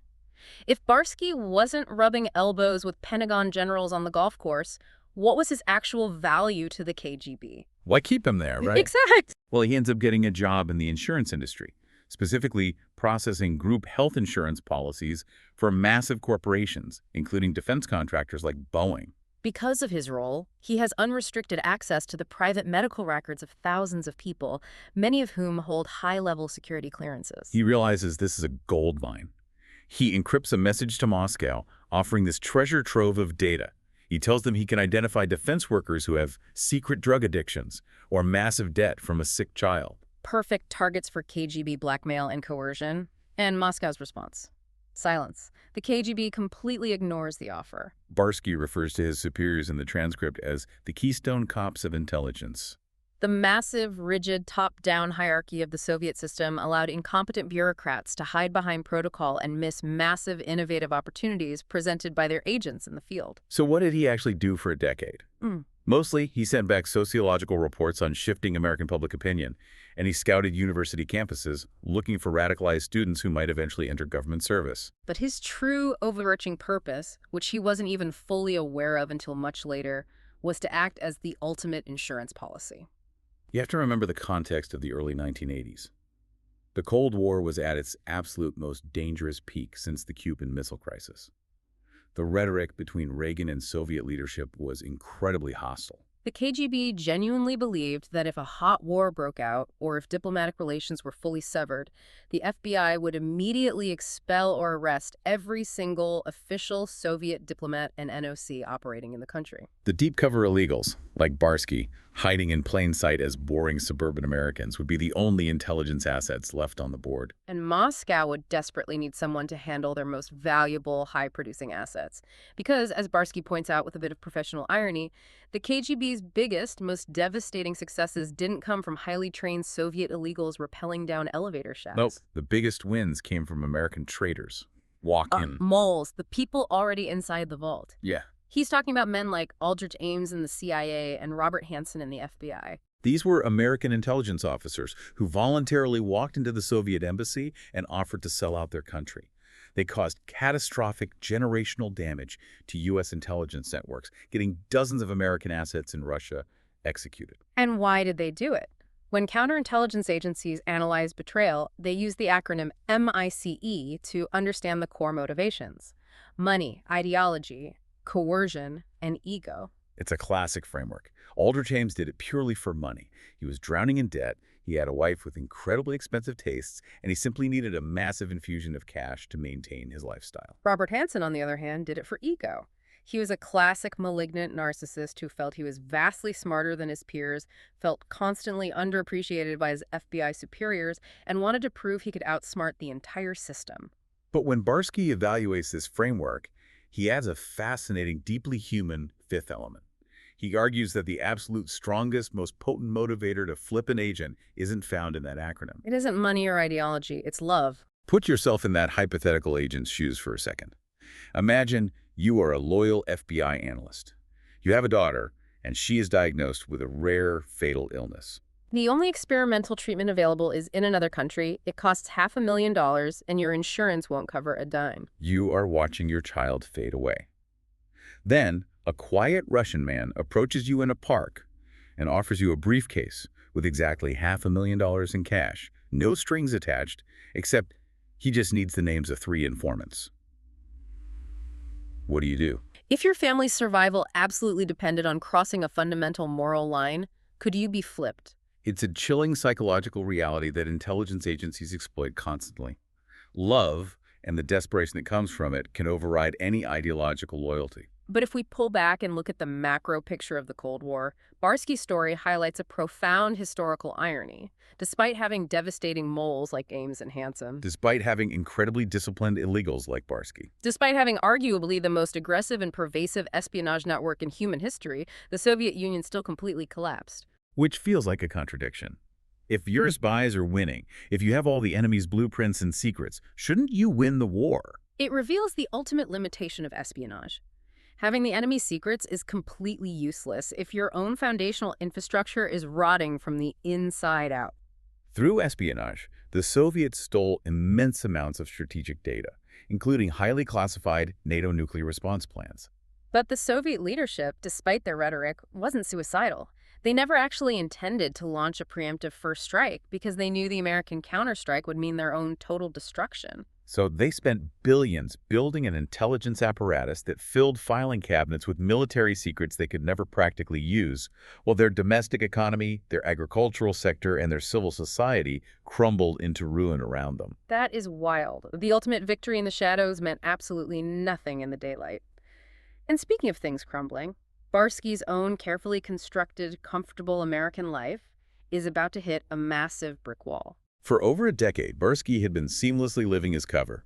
S2: If Barsky wasn't rubbing elbows with Pentagon generals on the golf course, what was his actual value to the KGB?
S1: Why keep him there, right?
S2: Exactly.
S1: Well, he ends up getting a job in the insurance industry, specifically processing group health insurance policies for massive corporations, including defense contractors like Boeing.
S2: Because of his role, he has unrestricted access to the private medical records of thousands of people, many of whom hold high-level security clearances.
S1: He realizes this is a gold mine. He encrypts a message to Moscow offering this treasure trove of data. He tells them he can identify defense workers who have secret drug addictions or massive debt from a sick child.
S2: Perfect targets for KGB blackmail and coercion. And Moscow's response? Silence. The KGB completely ignores the offer.
S1: Barsky refers to his superiors in the transcript as the Keystone Cops of intelligence.
S2: The massive, rigid, top-down hierarchy of the Soviet system allowed incompetent bureaucrats to hide behind protocol and miss massive, innovative opportunities presented by their agents in the field.
S1: So what did he actually do for a decade? Mostly, he sent back sociological reports on shifting American public opinion, and he scouted university campuses looking for radicalized students who might eventually enter government service.
S2: But his true overarching purpose, which he wasn't even fully aware of until much later, was to act as the ultimate insurance policy.
S1: You have to remember the context of the early 1980s. The Cold War was at its absolute most dangerous peak since the Cuban Missile Crisis. The rhetoric between Reagan and Soviet leadership was incredibly hostile.
S2: The KGB genuinely believed that if a hot war broke out, or if diplomatic relations were fully severed, the FBI would immediately expel or arrest every single official Soviet diplomat and NOC operating in the country.
S1: The deep cover illegals, like Barsky, hiding in plain sight as boring suburban Americans, would be the only intelligence assets left on the board.
S2: And Moscow would desperately need someone to handle their most valuable, high-producing assets. Because, as Barsky points out with a bit of professional irony, the KGB's biggest, most devastating successes didn't come from highly trained Soviet illegals rappelling down elevator shafts.
S1: Nope. The biggest wins came from American traitors. Walk-in.
S2: Moles, the people already inside the vault.
S1: Yeah.
S2: He's talking about men like Aldrich Ames in the CIA and Robert Hansen in the FBI.
S1: These were American intelligence officers who voluntarily walked into the Soviet embassy and offered to sell out their country. They caused catastrophic generational damage to U.S. intelligence networks, getting dozens of American assets in Russia executed.
S2: And why did they do it? When counterintelligence agencies analyze betrayal, they use the acronym MICE to understand the core motivations: money, ideology, coercion, and ego.
S1: It's a classic framework. Aldrich Ames did it purely for money. He was drowning in debt, he had a wife with incredibly expensive tastes, and he simply needed a massive infusion of cash to maintain his lifestyle.
S2: Robert Hansen, on the other hand, did it for ego. He was a classic malignant narcissist who felt he was vastly smarter than his peers, felt constantly underappreciated by his FBI superiors, and wanted to prove he could outsmart the entire system.
S1: But when Barsky evaluates this framework, he adds a fascinating, deeply human fifth element. He argues that the absolute strongest, most potent motivator to flip an agent isn't found in that acronym.
S2: It isn't money or ideology, it's love.
S1: Put yourself in that hypothetical agent's shoes for a second. Imagine you are a loyal FBI analyst. You have a daughter, and she is diagnosed with a rare, fatal illness.
S2: The only experimental treatment available is in another country. It costs $500,000, and your insurance won't cover a dime.
S1: You are watching your child fade away. Then, a quiet Russian man approaches you in a park and offers you a briefcase with exactly $500,000 in cash, no strings attached, except he just needs the names of 3 informants. What do you do?
S2: If your family's survival absolutely depended on crossing a fundamental moral line, could you be flipped?
S1: It's a chilling psychological reality that intelligence agencies exploit constantly. Love, and the desperation that comes from it, can override any ideological loyalty.
S2: But if we pull back and look at the macro picture of the Cold War, Barsky's story highlights a profound historical irony. Despite having devastating moles like Ames and Hansen,
S1: Despite having incredibly disciplined illegals like Barsky,
S2: despite having arguably the most aggressive and pervasive espionage network in human history, the Soviet Union still completely collapsed.
S1: which feels like a contradiction. If your spies are winning, if you have all the enemy's blueprints and secrets, shouldn't you win the war?
S2: It reveals the ultimate limitation of espionage. Having the enemy's secrets is completely useless if your own foundational infrastructure is rotting from the inside out.
S1: Through espionage, the Soviets stole immense amounts of strategic data, including highly classified NATO nuclear response plans.
S2: But the Soviet leadership, despite their rhetoric, wasn't suicidal. They never actually intended to launch a preemptive first strike because they knew the American counterstrike would mean their own total destruction.
S1: So they spent billions building an intelligence apparatus that filled filing cabinets with military secrets they could never practically use, while their domestic economy, their agricultural sector, and their civil society crumbled into ruin around them.
S2: That is wild. The ultimate victory in the shadows meant absolutely nothing in the daylight. And speaking of things crumbling, Barsky's own carefully constructed, comfortable American life is about to hit a massive brick wall.
S1: For over a decade, Barsky had been seamlessly living his cover.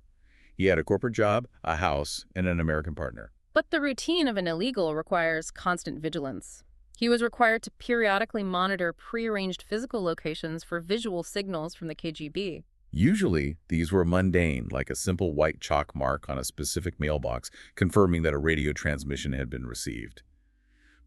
S1: He had a corporate job, a house, and an American partner.
S2: But the routine of an illegal requires constant vigilance. He was required to periodically monitor prearranged physical locations for visual signals from the KGB.
S1: Usually, these were mundane, like a simple white chalk mark on a specific mailbox confirming that a radio transmission had been received.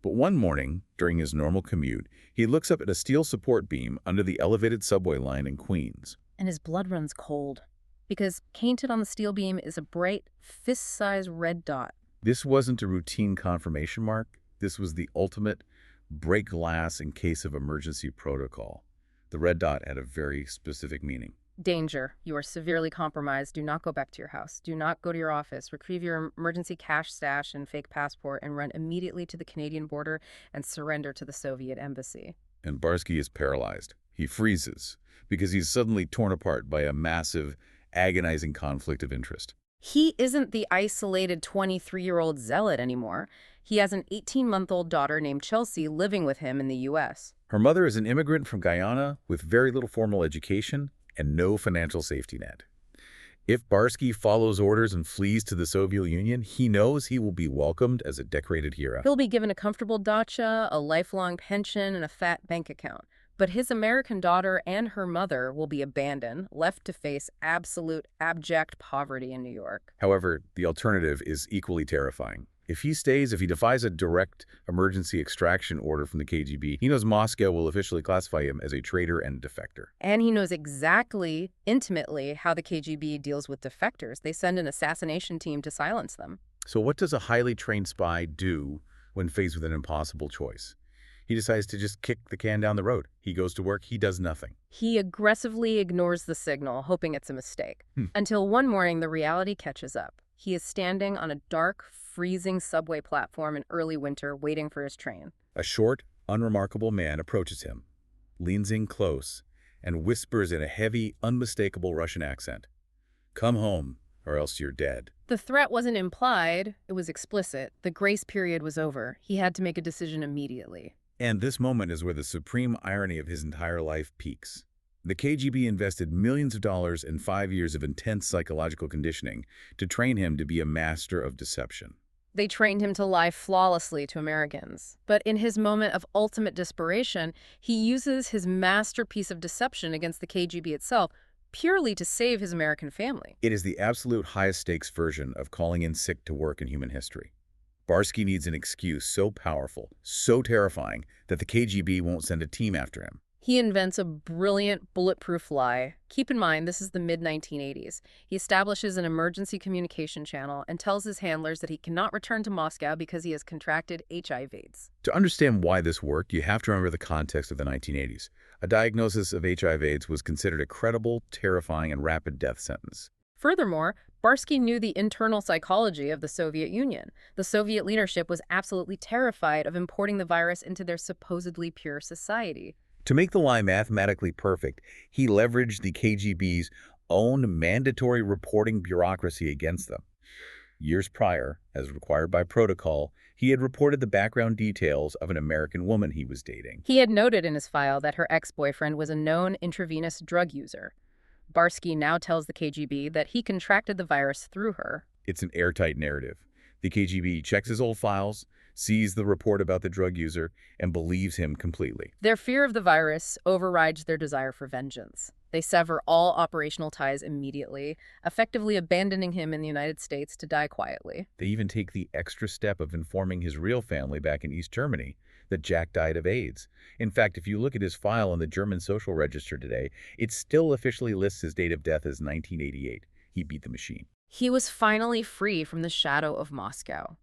S1: But one morning, during his normal commute, he looks up at a steel support beam under the elevated subway line in Queens.
S2: And his blood runs cold, because painted on the steel beam is a bright, fist-sized red dot.
S1: This wasn't a routine confirmation mark. This was the ultimate break glass in case of emergency protocol. The red dot had a very specific meaning.
S2: Danger. You are severely compromised. Do not go back to your house. Do not go to your office. Retrieve your emergency cash stash and fake passport and run immediately to the Canadian border and surrender to the Soviet embassy.
S1: And Barsky is paralyzed. He freezes because he's suddenly torn apart by a massive, agonizing conflict of interest.
S2: He isn't the isolated 23-year-old zealot anymore. He has an 18-month-old daughter named Chelsea living with him in the U.S.
S1: Her mother is an immigrant from Guyana with very little formal education and no financial safety net. If Barsky follows orders and flees to the Soviet Union, he knows he will be welcomed as a decorated hero.
S2: He'll be given a comfortable dacha, a lifelong pension, and a fat bank account. But his American daughter and her mother will be abandoned, left to face absolute abject poverty in New York.
S1: However, the alternative is equally terrifying. If he defies a direct emergency extraction order from the KGB, he knows Moscow will officially classify him as a traitor and defector.
S2: And he knows exactly, intimately, how the KGB deals with defectors. They send an assassination team to silence them.
S1: So what does a highly trained spy do when faced with an impossible choice? He decides to just kick the can down the road. He goes to work. He does nothing.
S2: He aggressively ignores the signal, hoping it's a mistake. Until one morning, the reality catches up. He is standing on a dark, freezing subway platform in early winter, waiting for his train.
S1: A short, unremarkable man approaches him, leans in close, and whispers in a heavy, unmistakable Russian accent, "Come home, or else you're dead."
S2: The threat wasn't implied. It was explicit. The grace period was over. He had to make a decision immediately.
S1: And this moment is where the supreme irony of his entire life peaks. The KGB invested millions of dollars and 5 years of intense psychological conditioning to train him to be a master of deception.
S2: They trained him to lie flawlessly to Americans. But in his moment of ultimate desperation, he uses his masterpiece of deception against the KGB itself purely to save his American family.
S1: It is the absolute highest stakes version of calling in sick to work in human history. Barsky needs an excuse so powerful, so terrifying, that the KGB won't send a team after him.
S2: He invents a brilliant, bulletproof lie. Keep in mind, this is the mid-1980s. He establishes an emergency communication channel and tells his handlers that he cannot return to Moscow because he has contracted HIV/AIDS.
S1: To understand why this worked, you have to remember the context of the 1980s. A diagnosis of HIV/AIDS was considered a credible, terrifying, and rapid death sentence.
S2: Furthermore, Barsky knew the internal psychology of the Soviet Union. The Soviet leadership was absolutely terrified of importing the virus into their supposedly pure society.
S1: To make the lie mathematically perfect, he leveraged the KGB's own mandatory reporting bureaucracy against them. Years prior, as required by protocol, he had reported the background details of an American woman he was dating.
S2: He had noted in his file that her ex-boyfriend was a known intravenous drug user. Barsky now tells the KGB that he contracted the virus through her.
S1: It's an airtight narrative. The KGB checks his old files, sees the report about the drug user, and believes him completely.
S2: Their fear of the virus overrides their desire for vengeance. They sever all operational ties immediately, effectively abandoning him in the United States to die quietly.
S1: They even take the extra step of informing his real family back in East Germany that Jack died of AIDS. In fact, if you look at his file in the German social register today, it still officially lists his date of death as 1988. He beat the machine.
S2: He was finally free from the shadow of Moscow.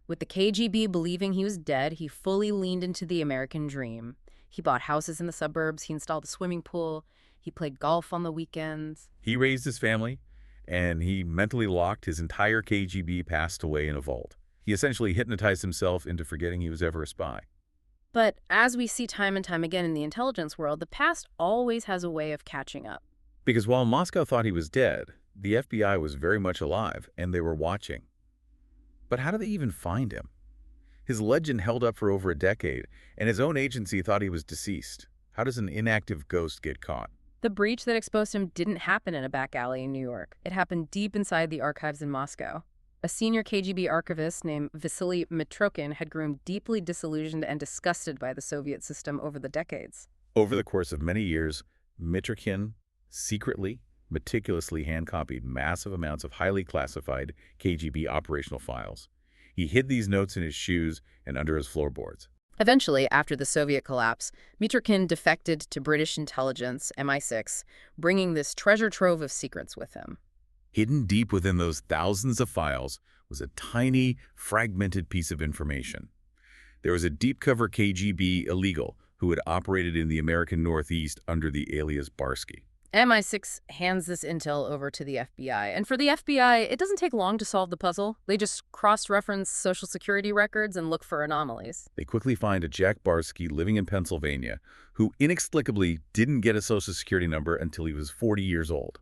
S2: With the KGB believing he was dead, he fully leaned into the American dream. He bought houses in the suburbs, he installed a swimming pool, he played golf on the weekends.
S1: He raised his family, and he mentally locked his entire KGB past away in a vault. He essentially hypnotized himself into forgetting he was ever a spy.
S2: But as we see time and time again in the intelligence world, the past always has a way of catching up.
S1: Because while Moscow thought he was dead, the FBI was very much alive, and they were watching. But how did they even find him? His legend held up for over a decade, and his own agency thought he was deceased. How does an inactive ghost get caught?
S2: The breach that exposed him didn't happen in a back alley in New York. It happened deep inside the archives in Moscow. A senior KGB archivist named Vasily Mitrokhin had grown deeply disillusioned and disgusted by the Soviet system over the decades.
S1: Over the course of many years, Mitrokhin secretly, meticulously hand-copied massive amounts of highly classified KGB operational files. He hid these notes in his shoes and under his floorboards.
S2: Eventually, after the Soviet collapse, Mitrokhin defected to British intelligence, MI6, bringing this treasure trove of secrets with him.
S1: Hidden deep within those thousands of files was a tiny, fragmented piece of information. There was a deep-cover KGB illegal who had operated in the American Northeast under the alias Barsky.
S2: MI6 hands this intel over to the FBI. And for the FBI, it doesn't take long to solve the puzzle. They just cross-reference Social Security records and look for anomalies.
S1: They quickly find a Jack Barsky living in Pennsylvania who inexplicably didn't get a Social Security number until he was 40 years old.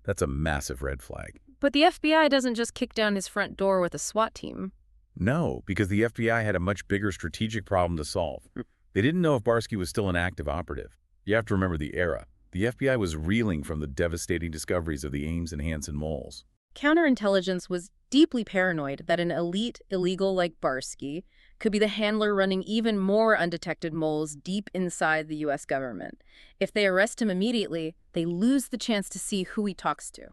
S1: That's a massive red flag.
S2: But the FBI doesn't just kick down his front door with a SWAT team.
S1: No, because the FBI had a much bigger strategic problem to solve. They didn't know if Barsky was still an active operative. You have to remember the era. The FBI was reeling from the devastating discoveries of the Ames and Hansen moles.
S2: Counterintelligence was deeply paranoid that an elite illegal like Barsky could be the handler running even more undetected moles deep inside the U.S. government. If they arrest him immediately, they lose the chance to see who he talks to.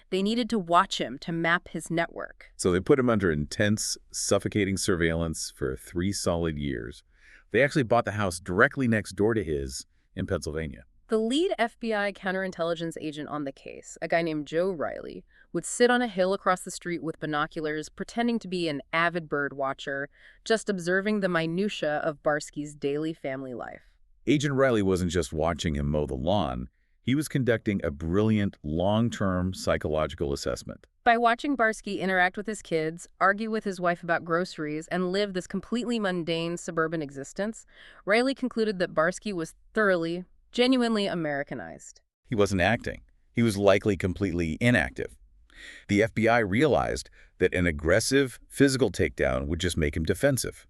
S2: They needed to watch him to map his network.
S1: So they put him under intense, suffocating surveillance for 3 solid years. They actually bought the house directly next door to his in Pennsylvania.
S2: The lead FBI counterintelligence agent on the case, a guy named Joe Riley, would sit on a hill across the street with binoculars, pretending to be an avid bird watcher, just observing the minutiae of Barsky's daily family life.
S1: Agent Riley wasn't just watching him mow the lawn. He was conducting a brilliant, long-term psychological assessment.
S2: By watching Barsky interact with his kids, argue with his wife about groceries, and live this completely mundane suburban existence, Riley concluded that Barsky was thoroughly, genuinely Americanized.
S1: He wasn't acting. He was likely completely inactive. The FBI realized that an aggressive physical takedown would just make him defensive.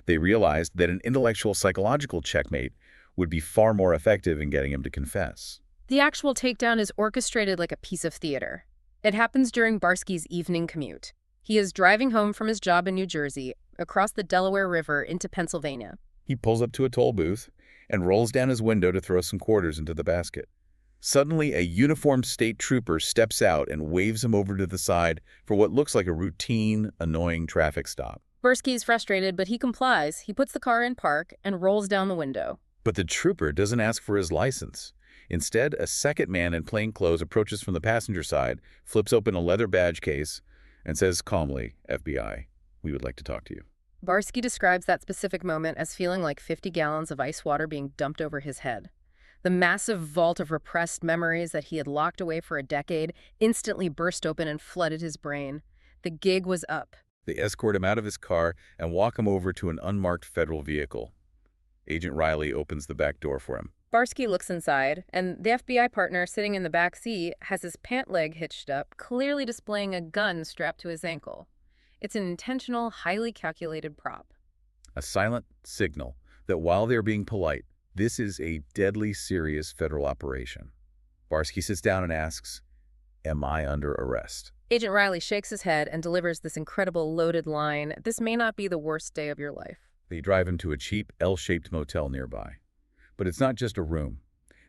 S1: They realized that an intellectual psychological checkmate would be far more effective in getting him to confess.
S2: The actual takedown is orchestrated like a piece of theater. It happens during Barsky's evening commute. He is driving home from his job in New Jersey, across the Delaware River into Pennsylvania.
S1: He pulls up to a toll booth and rolls down his window to throw some quarters into the basket. Suddenly, a uniformed state trooper steps out and waves him over to the side for what looks like a routine, annoying traffic stop.
S2: Barsky is frustrated, but he complies. He puts the car in park and rolls down the window.
S1: But the trooper doesn't ask for his license. Instead, a second man in plain clothes approaches from the passenger side, flips open a leather badge case, and says calmly, "FBI, we would like to talk to you."
S2: Barsky describes that specific moment as feeling like 50 gallons of ice water being dumped over his head. The massive vault of repressed memories that he had locked away for a decade instantly burst open and flooded his brain. The gig was up.
S1: They escort him out of his car and walk him over to an unmarked federal vehicle. Agent Riley opens the back door for him.
S2: Barsky looks inside, and the FBI partner sitting in the back seat has his pant leg hitched up, clearly displaying a gun strapped to his ankle. It's an intentional, highly calculated prop.
S1: A silent signal that while they're being polite, this is a deadly serious federal operation. Barsky sits down and asks, "Am I under arrest?"
S2: Agent Riley shakes his head and delivers this incredible loaded line, "This may not be the worst day of your life."
S1: They drive him to a cheap L-shaped motel nearby. But it's not just a room.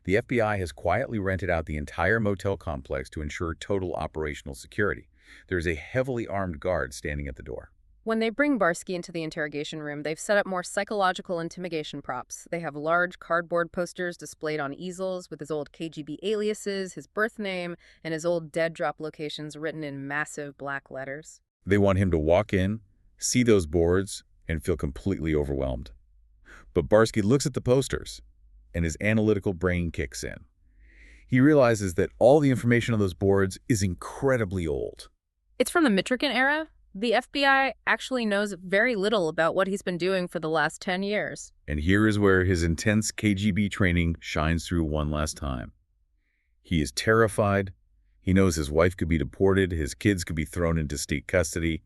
S1: The FBI has quietly rented out the entire motel complex to ensure total operational security. There's a heavily armed guard standing at the door.
S2: When they bring Barsky into the interrogation room, they've set up more psychological intimidation props. They have large cardboard posters displayed on easels with his old KGB aliases, his birth name, and his old dead drop locations written in massive black letters.
S1: They want him to walk in, see those boards, and feel completely overwhelmed. But Barsky looks at the posters, and his analytical brain kicks in. He realizes that all the information on those boards is incredibly old.
S2: It's from the Mitrokin era. The FBI actually knows very little about what he's been doing for the last 10 years.
S1: And here is where his intense KGB training shines through one last time. He is terrified. He knows his wife could be deported, his kids could be thrown into state custody.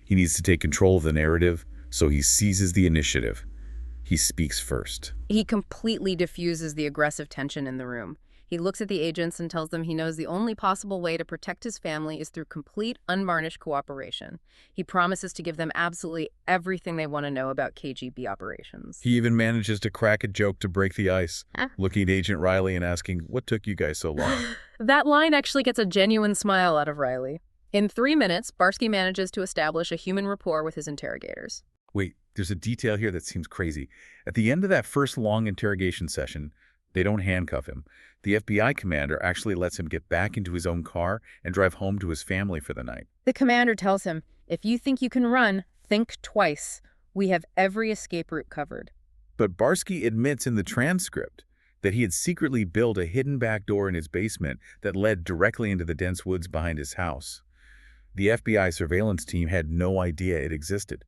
S1: He needs to take control of the narrative, so he seizes the initiative. He speaks first.
S2: He completely diffuses the aggressive tension in the room. He looks at the agents and tells them he knows the only possible way to protect his family is through complete, unvarnished cooperation. He promises to give them absolutely everything they want to know about KGB operations.
S1: He even manages to crack a joke to break the ice, looking at Agent Riley and asking, "What took you guys so long?"
S2: That line actually gets a genuine smile out of Riley. In 3 minutes, Barsky manages to establish a human rapport with his interrogators.
S1: Wait, there's a detail here that seems crazy. At the end of that first long interrogation session, they don't handcuff him. The FBI commander actually lets him get back into his own car and drive home to his family for the night.
S2: The commander tells him, "If you think you can run, think twice. We have every escape route covered."
S1: But Barsky admits in the transcript that he had secretly built a hidden back door in his basement that led directly into the dense woods behind his house. The FBI surveillance team had no idea it existed.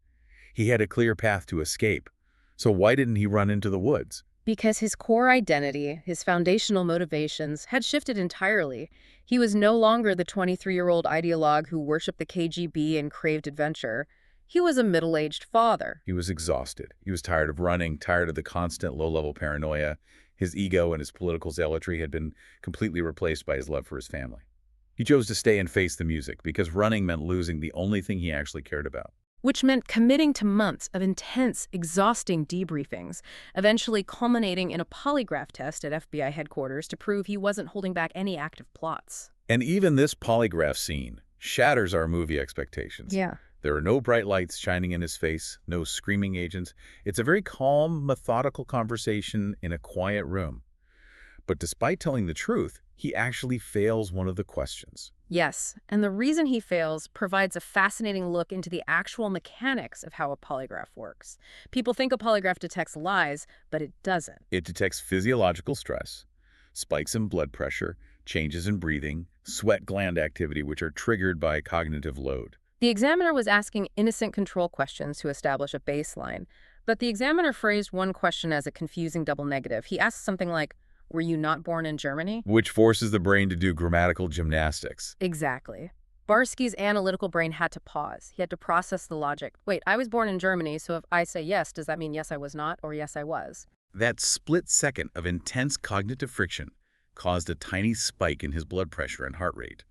S1: He had a clear path to escape. So why didn't he run into the woods?
S2: Because his core identity, his foundational motivations, had shifted entirely. He was no longer the 23-year-old ideologue who worshipped the KGB and craved adventure. He was a middle-aged father.
S1: He was exhausted. He was tired of running, tired of the constant low-level paranoia. His ego and his political zealotry had been completely replaced by his love for his family. He chose to stay and face the music because running meant losing the only thing he actually cared about.
S2: Which meant committing to months of intense, exhausting debriefings, eventually culminating in a polygraph test at FBI headquarters to prove he wasn't holding back any active plots.
S1: And even this polygraph scene shatters our movie expectations.
S2: Yeah.
S1: There are no bright lights shining in his face, no screaming agents. It's a very calm, methodical conversation in a quiet room. But despite telling the truth, he actually fails one of the questions.
S2: Yes, and the reason he fails provides a fascinating look into the actual mechanics of how a polygraph works. People think a polygraph detects lies, but it doesn't.
S1: It detects physiological stress, spikes in blood pressure, changes in breathing, sweat gland activity, which are triggered by cognitive load.
S2: The examiner was asking innocent control questions to establish a baseline, but the examiner phrased one question as a confusing double negative. He asked something like, "Were you not born in Germany?"
S1: Which forces the brain to do grammatical gymnastics.
S2: Exactly. Barsky's analytical brain had to pause. He had to process the logic. Wait, I was born in Germany, so if I say yes, does that mean yes I was not, or yes I was?
S1: That split second of intense cognitive friction caused a tiny spike in his blood pressure and heart rate.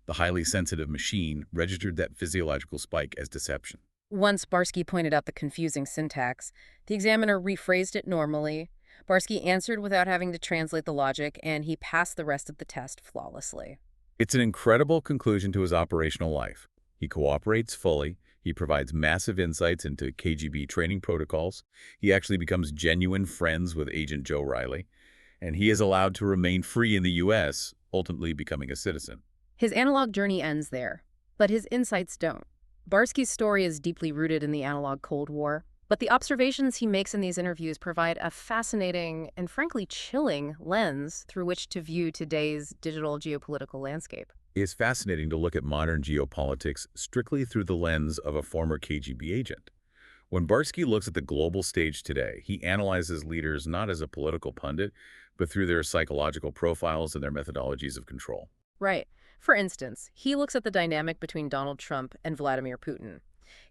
S1: The highly sensitive machine registered that physiological spike as deception.
S2: Once Barsky pointed out the confusing syntax, the examiner rephrased it normally. Barsky answered without having to translate the logic, and he passed the rest of the test flawlessly.
S1: It's an incredible conclusion to his operational life. He cooperates fully. He provides massive insights into KGB training protocols. He actually becomes genuine friends with Agent Joe Riley. And he is allowed to remain free in the U.S., ultimately becoming a citizen.
S2: His analog journey ends there, but his insights don't. Barsky's story is deeply rooted in the analog Cold War, but the observations he makes in these interviews provide a fascinating and frankly chilling lens through which to view today's digital geopolitical landscape.
S1: It's fascinating to look at modern geopolitics strictly through the lens of a former KGB agent. When Barsky looks at the global stage today, he analyzes leaders not as a political pundit, but through their psychological profiles and their methodologies of control.
S2: Right. For instance, he looks at the dynamic between Donald Trump and Vladimir Putin.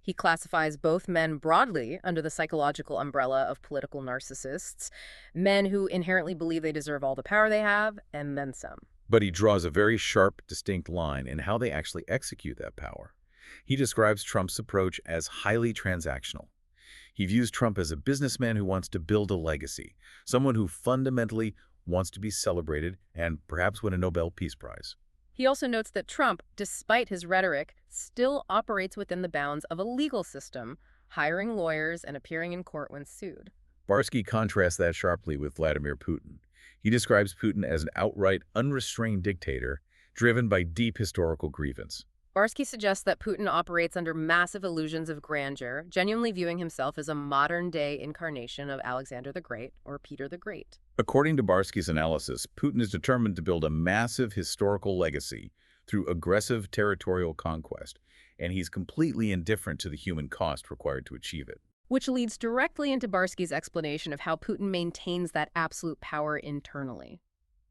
S2: He classifies both men broadly under the psychological umbrella of political narcissists, men who inherently believe they deserve all the power they have, and then some.
S1: But he draws a very sharp, distinct line in how they actually execute that power. He describes Trump's approach as highly transactional. He views Trump as a businessman who wants to build a legacy, someone who fundamentally wants to be celebrated and perhaps win a Nobel Peace Prize.
S2: He also notes that Trump, despite his rhetoric, still operates within the bounds of a legal system, hiring lawyers and appearing in court when sued.
S1: Barsky contrasts that sharply with Vladimir Putin. He describes Putin as an outright, unrestrained dictator driven by deep historical grievance.
S2: Barsky suggests that Putin operates under massive illusions of grandeur, genuinely viewing himself as a modern-day incarnation of Alexander the Great or Peter the Great.
S1: According to Barsky's analysis, Putin is determined to build a massive historical legacy through aggressive territorial conquest, and he's completely indifferent to the human cost required to achieve it.
S2: Which leads directly into Barsky's explanation of how Putin maintains that absolute power internally.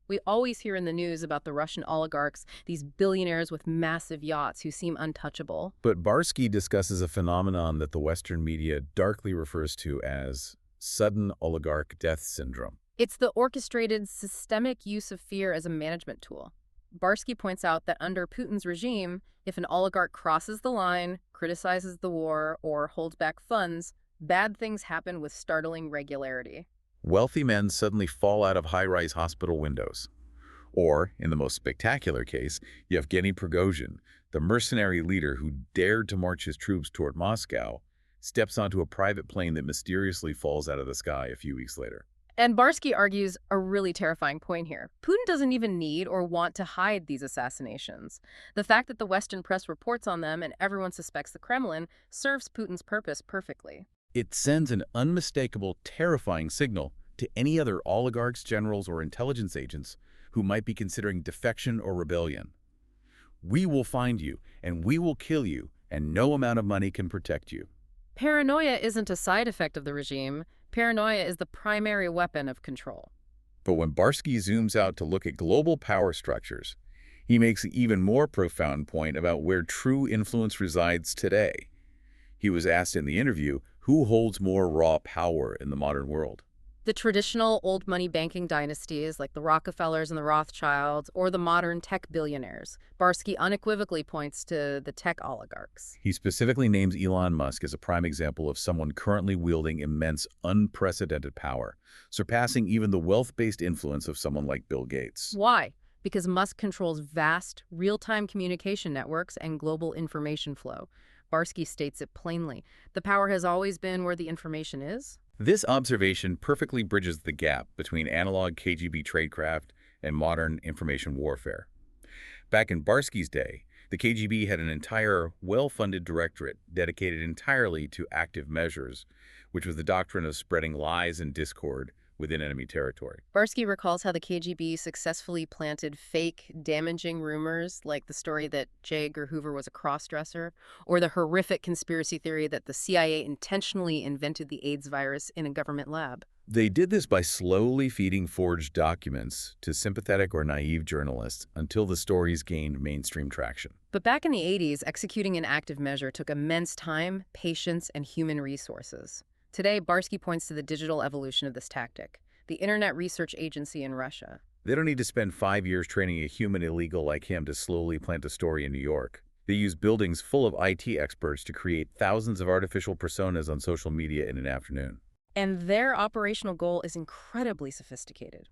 S2: We always hear in the news about the Russian oligarchs, these billionaires with massive yachts who seem untouchable.
S1: But Barsky discusses a phenomenon that the Western media darkly refers to as sudden oligarch death syndrome.
S2: It's the orchestrated, systemic use of fear as a management tool. Barsky points out that under Putin's regime, if an oligarch crosses the line, criticizes the war, or holds back funds, bad things happen with startling regularity.
S1: Wealthy men suddenly fall out of high-rise hospital windows. Or, in the most spectacular case, Yevgeny Prigozhin, the mercenary leader who dared to march his troops toward Moscow, steps onto a private plane that mysteriously falls out of the sky a few weeks later.
S2: And Barsky argues a really terrifying point here. Putin doesn't even need or want to hide these assassinations. The fact that the Western press reports on them and everyone suspects the Kremlin serves Putin's purpose perfectly.
S1: It sends an unmistakable, terrifying signal to any other oligarchs, generals, or intelligence agents who might be considering defection or rebellion. We will find you, and we will kill you, and no amount of money can protect you.
S2: Paranoia isn't a side effect of the regime. Paranoia is the primary weapon of control.
S1: But when Barsky zooms out to look at global power structures, he makes an even more profound point about where true influence resides today. He was asked in the interview, who holds more raw power in the modern world?
S2: The traditional old money banking dynasties like the Rockefellers and the Rothschilds, or the modern tech billionaires. Barsky unequivocally points to the tech oligarchs.
S1: He specifically names Elon Musk as a prime example of someone currently wielding immense, unprecedented power, surpassing even the wealth-based influence of someone like Bill Gates.
S2: Why? Because Musk controls vast, real-time communication networks and global information flow. Barsky states it plainly. The power has always been where the information is.
S1: This observation perfectly bridges the gap between analog KGB tradecraft and modern information warfare. Back in Barsky's day, the KGB had an entire, well-funded directorate dedicated entirely to active measures, which was the doctrine of spreading lies and discord within enemy territory.
S2: Barsky recalls how the KGB successfully planted fake, damaging rumors, like the story that J. Edgar Hoover was a cross-dresser, or the horrific conspiracy theory that the CIA intentionally invented the AIDS virus in a government lab.
S1: They did this by slowly feeding forged documents to sympathetic or naive journalists until the stories gained mainstream traction.
S2: But back in the 80s, executing an active measure took immense time, patience, and human resources. Today, Barsky points to the digital evolution of this tactic, the Internet Research Agency in Russia.
S1: They don't need to spend 5 years training a human illegal like him to slowly plant a story in New York. They use buildings full of IT experts to create thousands of artificial personas on social media in an afternoon.
S2: And their operational goal is incredibly sophisticated.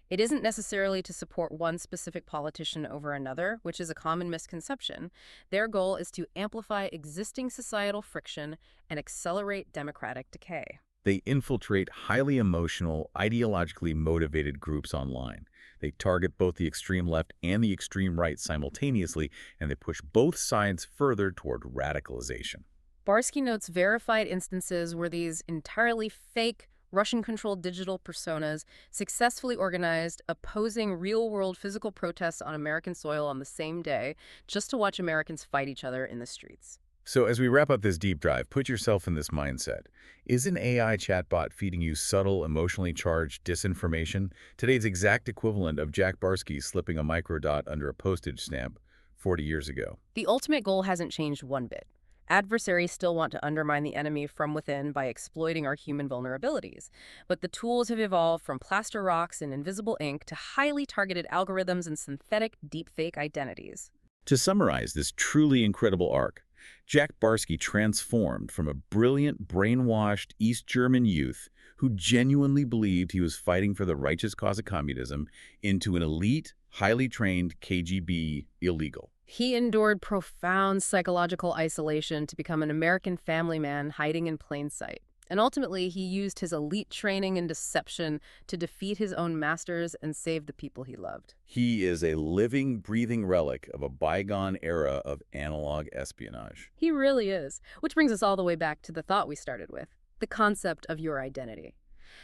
S2: It isn't necessarily to support one specific politician over another, which is a common misconception. Their goal is to amplify existing societal friction and accelerate democratic decay.
S1: They infiltrate highly emotional, ideologically motivated groups online. They target both the extreme left and the extreme right simultaneously, and they push both sides further toward radicalization.
S2: Barsky notes verified instances where these entirely fake, Russian-controlled digital personas successfully organized opposing real-world physical protests on American soil on the same day, just to watch Americans fight each other in the streets.
S1: So as we wrap up this deep dive, put yourself in this mindset. Is an AI chatbot feeding you subtle, emotionally charged disinformation? Today's exact equivalent of Jack Barsky slipping a microdot under a postage stamp 40 years ago.
S2: The ultimate goal hasn't changed one bit. Adversaries still want to undermine the enemy from within by exploiting our human vulnerabilities. But the tools have evolved from plaster rocks and invisible ink to highly targeted algorithms and synthetic deepfake identities.
S1: To summarize this truly incredible arc, Jack Barsky transformed from a brilliant, brainwashed East German youth who genuinely believed he was fighting for the righteous cause of communism into an elite, highly trained KGB illegal.
S2: He endured profound psychological isolation to become an American family man hiding in plain sight. And ultimately, he used his elite training and deception to defeat his own masters and save the people he loved.
S1: He is a living, breathing relic of a bygone era of analog espionage.
S2: He really is. Which brings us all the way back to the thought we started with, the concept of your identity.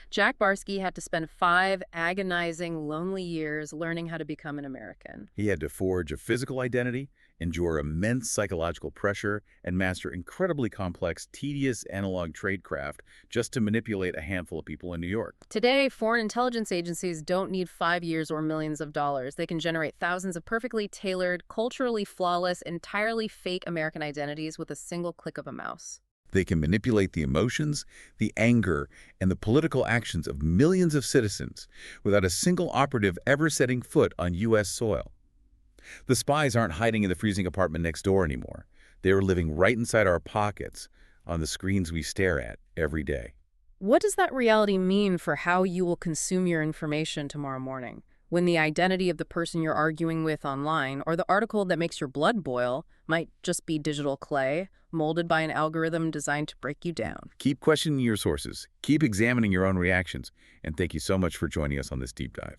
S2: Jack Barsky had to spend 5 agonizing, lonely years learning how to become an American.
S1: He had to forge a physical identity, endure immense psychological pressure, and master incredibly complex, tedious analog tradecraft just to manipulate a handful of people in New York.
S2: Today, foreign intelligence agencies don't need 5 years or millions of dollars. They can generate thousands of perfectly tailored, culturally flawless, entirely fake American identities with a single click of a mouse.
S1: They can manipulate the emotions, the anger, and the political actions of millions of citizens without a single operative ever setting foot on U.S. soil. The spies aren't hiding in the freezing apartment next door anymore. They are living right inside our pockets, on the screens we stare at every day.
S2: What does that reality mean for how you will consume your information tomorrow morning, when the identity of the person you're arguing with online or the article that makes your blood boil might just be digital clay, molded by an algorithm designed to break you down?
S1: Keep questioning your sources, keep examining your own reactions, and thank you so much for joining us on this deep dive.